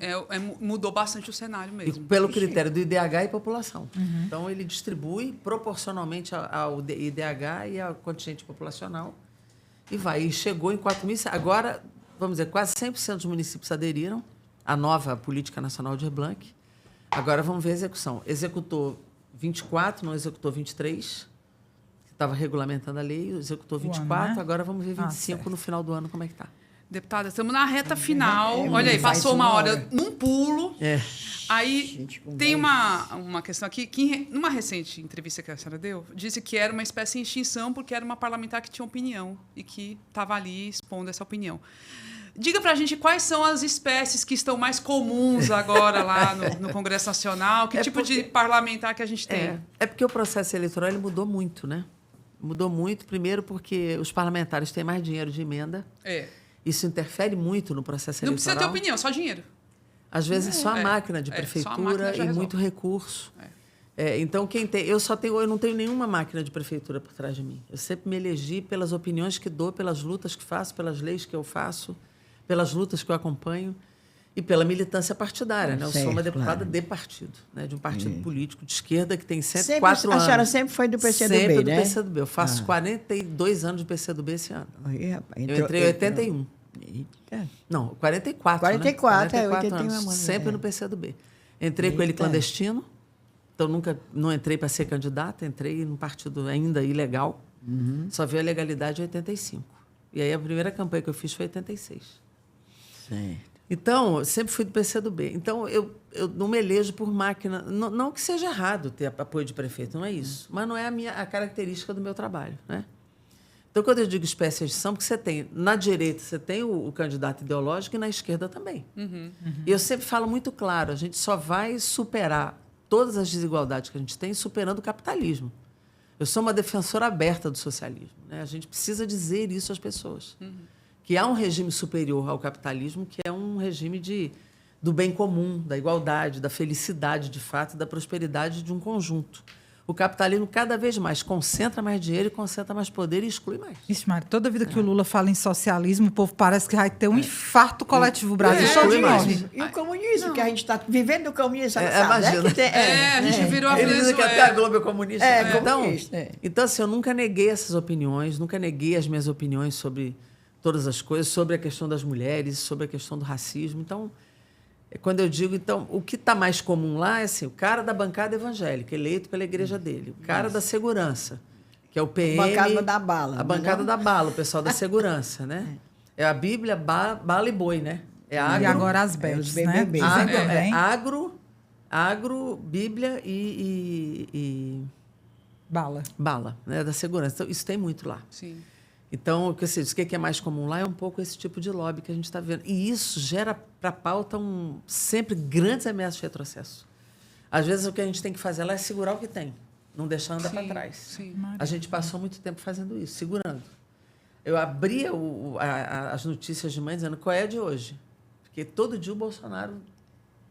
Mudou bastante o cenário mesmo. E pelo critério do IDH e população. Então, ele distribui proporcionalmente ao IDH e ao contingente populacional e vai. E chegou em 4.000... Agora, vamos dizer, quase 100% dos municípios aderiram à nova Política Nacional de Blanc. Agora, vamos ver a execução. Executou 24, não executou 23, que estava regulamentando a lei, executou 24, ano, né? agora vamos ver 25 no final do ano, como é que está. Deputada, estamos na reta final. Olha aí, passou uma hora num pulo. Aí Gente, tem uma questão aqui, que numa recente entrevista que a senhora deu, disse que era uma espécie de extinção porque era uma parlamentar que tinha opinião e que estava ali expondo essa opinião. Diga para a gente quais são as espécies que estão mais comuns agora lá no Congresso Nacional, que tipo de parlamentar que a gente tem? É porque o processo eleitoral ele mudou muito, né? Mudou muito, primeiro porque os parlamentares têm mais dinheiro de emenda. Isso interfere muito no processo eleitoral. Não precisa ter opinião, só dinheiro. Às vezes só a máquina de prefeitura e muito recurso. Então, quem tem... Eu não tenho nenhuma máquina de prefeitura por trás de mim. Eu sempre me elegi pelas opiniões que dou, pelas lutas que faço, pelas leis que eu faço, pelas lutas que eu acompanho e pela militância partidária. Né? Eu sou uma deputada de partido, né? De um partido político de esquerda que tem 104 anos. A senhora sempre foi do PCdoB, sempre né? do PCdoB. Eu faço 42 anos de PCdoB esse ano. Eu entrei em 81. Eita. Não, 44, 44, né? 81 anos, anos. Sempre no PCdoB. Entrei com ele clandestino, então nunca não entrei para ser candidata, entrei num partido ainda ilegal. Só veio a legalidade em 85. E aí a primeira campanha que eu fiz foi em 86. Certo. Então, eu sempre fui do PCdoB. Então, eu não me elejo por máquina. Não que seja errado ter apoio de prefeito, não é isso. Mas não é a característica do meu trabalho, né? Então, quando eu digo espécie de extinção, porque você tem, na direita, você tem o candidato ideológico e na esquerda também. E eu sempre falo muito claro, a gente só vai superar todas as desigualdades que a gente tem superando o capitalismo. Eu sou uma defensora aberta do socialismo, né? A gente precisa dizer isso às pessoas. Que há um regime superior ao capitalismo, que é um regime do bem comum, da igualdade, da felicidade, de fato, da prosperidade de um conjunto. O capitalismo cada vez mais concentra mais dinheiro, concentra mais poder e exclui mais. Ixi, Mário, toda vida que o Lula fala em socialismo, o povo parece que vai ter um infarto coletivo. O Brasil só de morte. E o comunismo, que a gente está vivendo o comunismo, sabe? Imagina. A gente virou a Ele diz que até a Globo é comunista. comunista. Então, assim, eu nunca neguei essas opiniões, nunca neguei as minhas opiniões sobre todas as coisas, sobre a questão das mulheres, sobre a questão do racismo. Então, quando eu digo, então, o que está mais comum lá é assim, o cara da bancada evangélica, eleito pela igreja dele, o cara da segurança, que é o PM... A bancada da bala. A bancada da bala, o pessoal da segurança, né? É a Bíblia, bala e boi, né? É agro, E agora as bets, os né? BBB. agro, Bíblia e Bala. bala, né? Da segurança. Então, isso tem muito lá. Sim. Então, o que é mais comum lá é um pouco esse tipo de lobby que a gente está vendo. E isso gera para a pauta sempre grandes ameaças de retrocesso. Às vezes, o que a gente tem que fazer lá é segurar o que tem, não deixar andar para trás. Sim. A gente passou muito tempo fazendo isso, segurando. Eu abria as notícias de manhã dizendo qual é a de hoje. Porque todo dia o Bolsonaro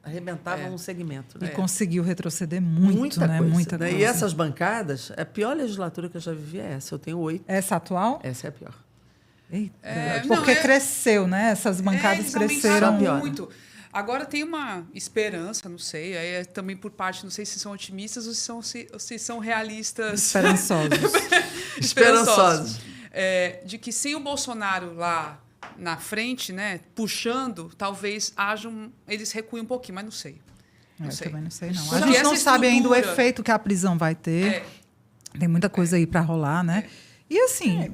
arrebentava um segmento. E Né? conseguiu retroceder muito, Muita né? coisa. Muita Né? coisa. E essas bancadas, a pior legislatura que eu já vivi é essa. Eu tenho 8. Essa atual? Essa é a pior. Eita, não, porque cresceu, né? Essas bancadas eles cresceram. aumentaram muito. Agora tem uma esperança, não sei, aí é também por parte, não sei se são otimistas ou se são realistas. Esperançosos. Esperançosos. De que sem o Bolsonaro lá na frente, né, puxando, talvez eles recuem um pouquinho, mas não sei. Não Eu sei. também não sei, não. A Porque gente não essa sabe ainda o estrutura- efeito que a prisão vai ter. Tem muita coisa aí para rolar, né? E assim,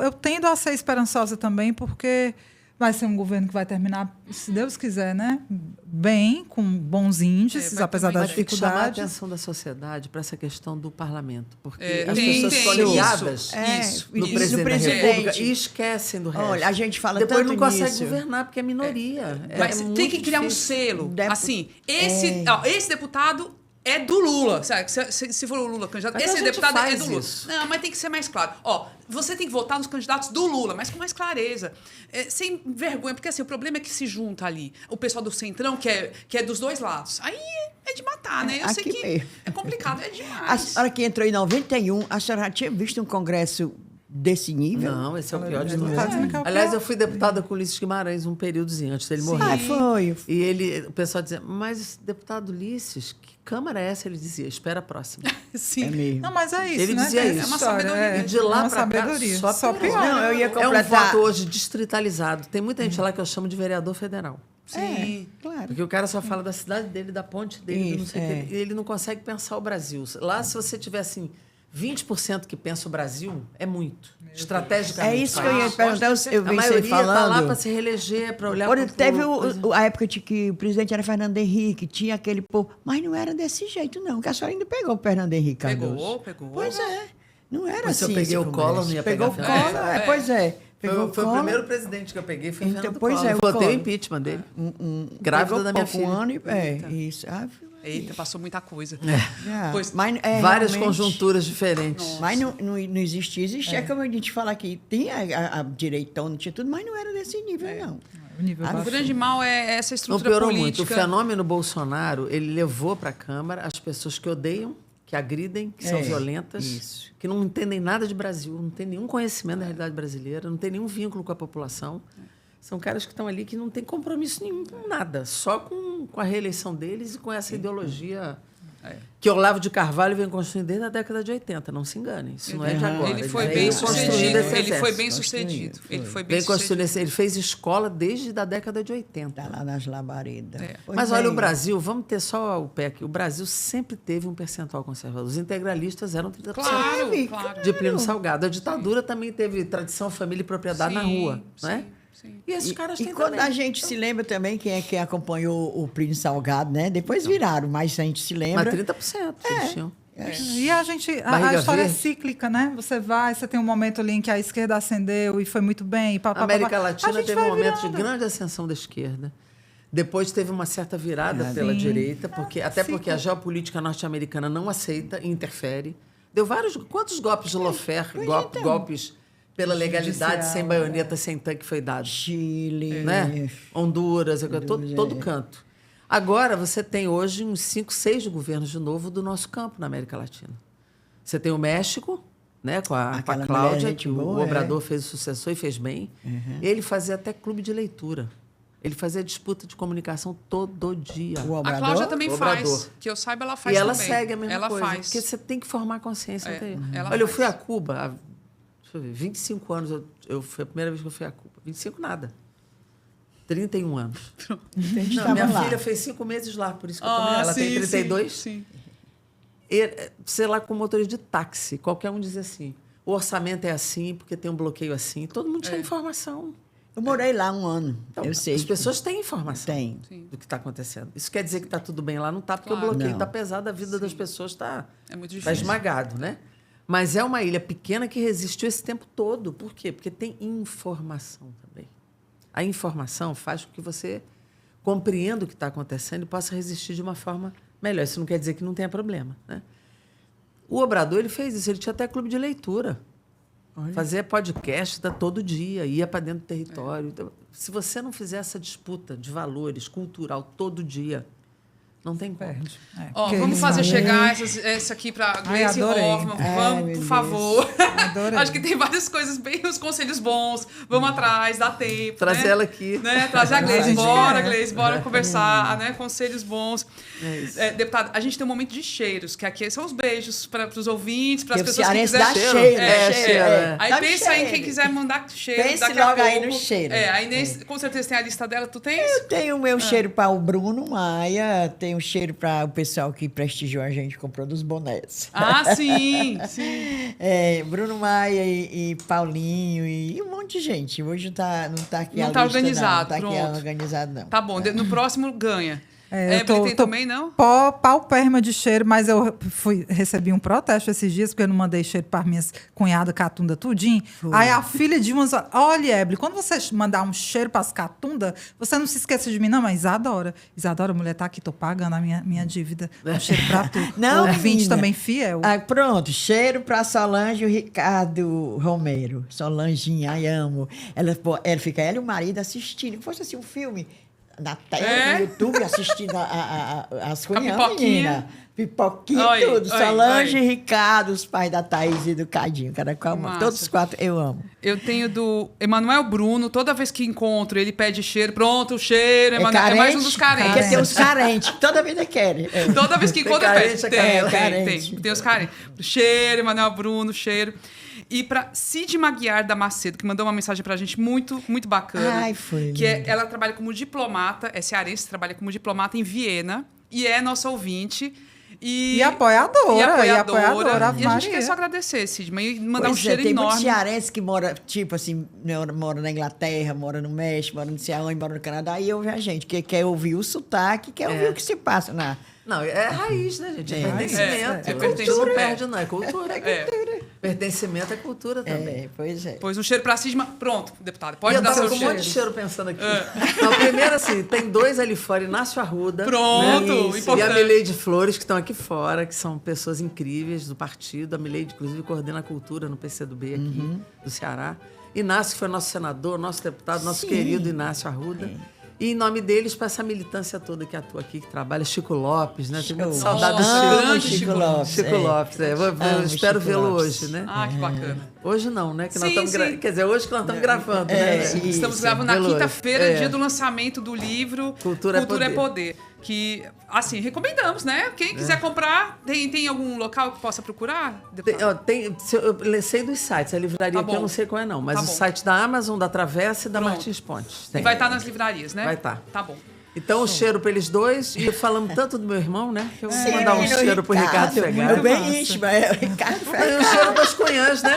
eu tendo a ser esperançosa também, porque vai ser um governo que vai terminar, se Deus quiser, né? Bem, com bons índices, vai apesar também das Mas tem que chamar a dificuldades. atenção da sociedade para essa questão do parlamento. Porque É, as tem pessoas ficam isso. ligadas Isso. no presidente da presidente. República e esquecem do resto. Olha, a gente fala Depois tanto não consegue nisso. governar, porque é minoria. Mas muito tem que criar um difícil. selo. Assim, esse deputado é do Lula. Sabe? Se for o Lula candidato, Mas a esse gente deputado é faz do Lula. isso. Não, mas tem que ser mais claro. Ó, você tem que votar nos candidatos do Lula, mas com mais clareza. Sem vergonha, porque assim, o problema é que se junta ali o pessoal do Centrão, que é dos dois lados. Aí é de matar, né? Eu sei aqui que mesmo. é complicado, é A demais. senhora que entrou em 91, a senhora já tinha visto um congresso desse nível? Não, esse é o pior de Ele todos. tá dizendo que é o Aliás, pior. eu fui deputada com Ulisses Guimarães um períodozinho antes dele morrer. Ah, foi. E o pessoal dizia, mas deputado Ulisses, que Câmara é essa? Ele dizia, espera a próxima. Sim. É mesmo. Não, mas é isso, Ele né? dizia Tem isso. essa É uma história, sabedoria. E de lá uma para cá, sabedoria. só Só piorou. pior. Não, eu ia É um completar. voto hoje distritalizado. Tem muita gente lá que eu chamo de vereador federal. Sim. Claro. Porque o cara só fala da cidade dele, da ponte dele, não Isso, sei o é. quê. E ele não consegue pensar o Brasil. Lá, se você tiver assim, 20% que pensa o Brasil, é muito. Estrategicamente. É isso que eu ia falando. perguntar. Eu vi A você maioria está lá falando. para se reeleger, para olhar Olha, pro- teve pro- a época de que o presidente era Fernando Henrique, tinha aquele povo, mas não era desse jeito, não. Que a senhora ainda pegou o Fernando Henrique Cardoso. Pegou. Pois é. Não era Mas se assim. eu peguei esse o Collor, não ia Pegou o pegar Collor, Fernando. pois é. Pegou Foi o Collor, primeiro presidente que eu peguei, foi o Então, Fernando pois Collor. é, o Votei o Collor. impeachment dele. Grávida Grávida da minha filha. Um ano e... isso. Eita, passou muita coisa. Já. Pois- Mas, Várias realmente, conjunturas diferentes. Mas não existia. É como a gente fala aqui, tinha a direitona, tinha tudo, mas não era desse nível, não. O nível Ah, O baixou. grande mal é essa Não estrutura piorou muito. política. O fenômeno Bolsonaro, ele levou para a Câmara as pessoas que odeiam, que agridem, que são violentas, isso. que não entendem nada de Brasil, não têm nenhum conhecimento da realidade brasileira, não têm nenhum vínculo com a população. São caras que estão ali que não têm compromisso nenhum com nada, só com a reeleição deles e com essa ideologia que Olavo de Carvalho vem construindo desde a década de 80, não se enganem. Isso não é de agora. Ele foi vem bem construindo sucedido. esse Ele foi exército. bem sucedido. Construído, Ele foi bem Vem construindo sucedido. ele fez escola desde a década de 80. Tá lá nas labaredas. Pois Mas é. olha, o Brasil, vamos ter só o PEC, o Brasil sempre teve um percentual conservador. Os integralistas eram 30%. Claro, Teve, claro. De Plínio Salgado. A ditadura também teve tradição, família e propriedade na rua. Né? Sim. E esses caras E têm quando também. a gente se lembra também, quem é que acompanhou o Plínio Salgado, né? Depois viraram, mas a gente se Mas lembra. 30% eles tinham. E a gente, a Barriga história verde. é cíclica, né? Você vai, você tem um momento ali em que a esquerda ascendeu e foi muito bem. E pá, pá, A América pá, pá. A Latina gente teve um vai momento de virando. grande ascensão da esquerda. Depois teve uma certa virada pela Sim. direita, porque, até Sim. porque a geopolítica norte-americana não aceita e interfere. Deu vários... Quantos golpes de Lofer, golpes pela legalidade, Judicial, sem baioneta, sem tanque foi dado? Chile. Né? Honduras, todo canto. Agora, você tem hoje uns 5, 6 governos de novo do nosso campo na América Latina. Você tem o México, né, com a Aquela Cláudia, mulher, que gente boa, o Obrador fez o sucessor e fez bem. Ele fazia até clube de leitura. Ele fazia disputa de comunicação todo dia. O A Obrador? Cláudia também O faz. Obrador. Que eu saiba, ela faz E ela também. segue a mesma ela coisa. Faz. Porque você tem que formar consciência. Ela Olha, eu faz. fui a Cuba há, deixa eu ver, 25 anos. Foi a primeira vez que eu fui a Cuba. 25 nada. 31 anos. gente Não, tava minha lá. filha fez 5 meses lá, por isso que eu também. Ela tem 32. Sim. E, sei lá, com motorista de táxi. Qualquer um dizia assim, o orçamento é assim, porque tem um bloqueio assim. Todo mundo tinha informação. Eu morei lá 1 ano. Então, eu sei. as pessoas têm informação Tem. do que está acontecendo. Isso quer dizer que está tudo bem lá? Não está, porque Claro. o bloqueio Não. está pesado, a vida das pessoas está É muito tá difícil. esmagado, né? Mas é uma ilha pequena que resistiu esse tempo todo. Por quê? Porque tem informação também. A informação faz com que você compreenda o que está acontecendo e possa resistir de uma forma melhor. Isso não quer dizer que não tenha problema, né? O Obrador, ele fez isso. Ele tinha até clube de leitura. Fazia podcast todo dia, ia para dentro do território. Então, se você não fizer essa disputa de valores cultural todo dia, não tem como. Perde. Ó, Porque vamos eles fazer falam- chegar essa aqui para Gleice adorei. Hoffmann. Vamos, meu por Deus. favor. Adorei. Acho que tem várias coisas bem, os conselhos bons. Vamos atrás, dá tempo. Trazer né? ela aqui. Né? Trazer a Gleice. gente Bora, quer. Gleice, bora conversar, né? Conselhos bons. É isso. Deputado, a gente tem um momento de cheiros, que aqui são os beijos para os ouvintes, para as Porque o pessoas que cearense dá quiserem. cheiro. É, cheiro, é. Aí Dá pensa aí cheiro. quem quiser mandar cheiro. Pense daqui a logo aí pouco. no cheiro. A Inês, com certeza, tem a lista dela. Tu tens? Eu tenho o meu cheiro para o Bruno Maia, tenho o cheiro para o pessoal que prestigiou a gente, comprou dos bonés. Ah, sim, sim. Bruno Maia e Paulinho e um monte de gente. Hoje não está aqui Não a tá lista, organizado, não. Não está aqui pronto. organizado, não. Tá bom, no próximo ganha. Eu Evelyn tem também, não? Paupérrima de cheiro, mas eu recebi um protesto esses dias, porque eu não mandei cheiro para minhas cunhadas catunda tudinho. Aí a filha de umas... Olha, Evelyn, quando você mandar um cheiro para as catunda, você não se esqueça de mim, não, mas Isadora. Isadora, a mulher tá aqui, tô pagando a minha dívida. Um cheiro para tu. Não, Ouvinte menina. também fiel. Ah, pronto, cheiro para Solange e o Ricardo Romero. Solanginha, ai, amo. Ela fica, ela e o marido assistindo. Se fosse assim um filme na tela, no YouTube, assistindo as Com a cunhãs, pipoquinha. menina. Pipoquinha Oi, e tudo. oi, Solange oi. e Ricardo, os pais da Thaís e do Cadinho. Massa. Todos os 4 eu amo. Eu tenho do Emanuel Bruno, toda vez que encontro, ele pede cheiro. Pronto, o cheiro, Emanuel. É mais um dos carentes. Porque tem os carentes, toda vida querem. É. Toda vez que Tem encontra, carente, pede. é carente. Tem os carentes. Cheiro, Emanuel Bruno, cheiro. E para Cid Maguiar da Macedo, que mandou uma mensagem pra gente muito, muito bacana. Ai, foi Que lindo. ela trabalha como diplomata, é cearense, trabalha como diplomata em Viena e é nossa ouvinte. E apoiadora, E Ave a gente Maria. quer só agradecer, Cid, e mandar Pois um cheiro tem enorme. muitos cearenses que mora, tipo assim, mora na Inglaterra, mora no México, mora no Ceará, mora no Canadá, e ouve a gente, que quer ouvir o sotaque, quer ouvir o que se passa na... Não, é raiz, né, gente? É É, pertencimento. é Não pertencimento. perde, não. É cultura. É. Pertencimento é cultura também. Pois é. Pois um cheiro pra Cid, pronto, deputado, E pode eu dar tava seu com um monte de cheiro. cheiro pensando aqui. Não, primeiro, assim, tem 2 ali fora, Inácio Arruda. Pronto, né? E a importante. Mileide Flores, que estão aqui fora, que são pessoas incríveis do partido. A Mileide, inclusive, coordena a cultura no PCdoB aqui, do Ceará. Inácio, que foi nosso senador, nosso deputado, nosso Sim. querido Inácio Arruda. E em nome deles, para essa militância toda que atua aqui, que trabalha, Chico Lopes, né? Tem muita saudade do Nossa, Chico. grande Chico Chico Lopes. Chico Lopes, é. Eu Amo espero Chico vê-lo Lopes. hoje, né? Ah, que bacana. Hoje não, né? Que nós Sim, estamos sim. Quer dizer, hoje que nós estamos gravando, É, né? sim. Estamos Isso, gravando na pelo- quinta-feira, é. dia do lançamento do livro Cultura é Poder. Que, assim, recomendamos, né? Quem quiser comprar, tem algum local que possa procurar? deputado? Eu sei dos sites, a livraria Tá aqui bom. eu não sei qual é não, mas Tá o bom. site da Amazon, da Travessa e da Pronto. Martins Pontes. E Tem. vai estar nas livrarias, né? Vai tá. Tá bom. Então, o cheiro para eles dois, e falamos tanto do meu irmão, né? Que eu vou Sim, mandar um menino cheiro pro Ricardo muito Fegali. bem massa. íntimo, é o Ricardo E Fegali. um cheiro para as cunhãs, né?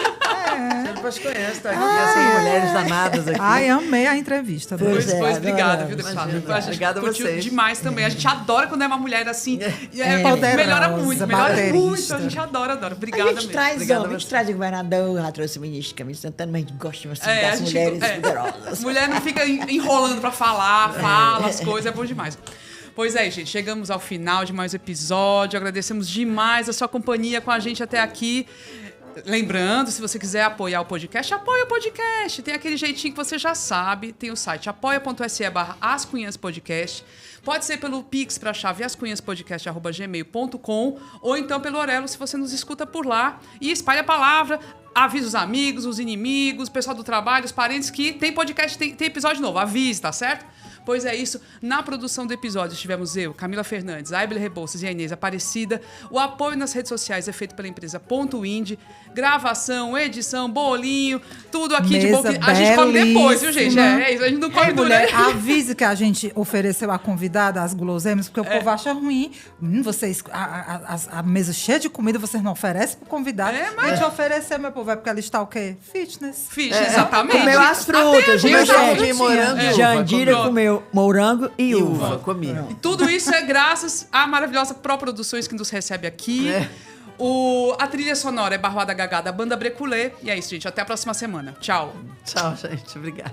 Cheiro para as cunhãs, tá aqui, essas mulheres danadas aqui. Ai, amei a entrevista. Pois é, Obrigada, adoramos. viu, deputado? Imagina. A gente Obrigada a curtiu vocês. demais também. A gente adora quando é uma mulher assim. Poderosa, Melhora muito, melhora baterista. muito. A gente adora. Obrigada A gente mesmo. traz Obrigada homem, a a gente você. traz o governador, já trouxe o ministro Camilo Santana, mas a gente gosta assim, É, a das gente- mulheres é. poderosas. Mulher não fica enrolando pra falar, fala as coisas, é bom demais. Pois é, gente, chegamos ao final de mais um episódio. Agradecemos demais a sua companhia com a gente até aqui. Lembrando, se você quiser apoiar o podcast, apoia o podcast. Tem aquele jeitinho que você já sabe. Tem o site apoia.se/ascunhaspodcast. Pode ser pelo Pix para a chave ascunhaspodcast@gmail.com ou então pelo Orelo, se você nos escuta por lá. E espalha a palavra, avisa os amigos, os inimigos, o pessoal do trabalho, os parentes que tem podcast, tem episódio novo. Avise, tá certo? Pois é isso. Na produção do episódio estivemos eu, Camila Fernandes, Aibel Rebouças e a Inês Aparecida. O apoio nas redes sociais é feito pela empresa Ponto Indie. Gravação, edição, bolinho, tudo aqui de boa. A gente come depois, viu, gente? É isso, a gente não come durante. Avise que a gente ofereceu a convidada as guloseimas, porque o povo acha ruim. Vocês, a mesa cheia de comida, vocês não oferecem pro convidado. A gente ofereceu, meu povo, é porque ela está o quê? Fitness. Exatamente. Comeu as frutas, viu, eu já gente? comi morango e uva. Jandira comeu morango e uva. Comi. E tudo isso é graças à maravilhosa Pro Produções que nos recebe aqui. A trilha sonora é Barroada Gagá da Banda Breculê. E é isso, gente. Até a próxima semana. Tchau. Tchau, gente. Obrigada.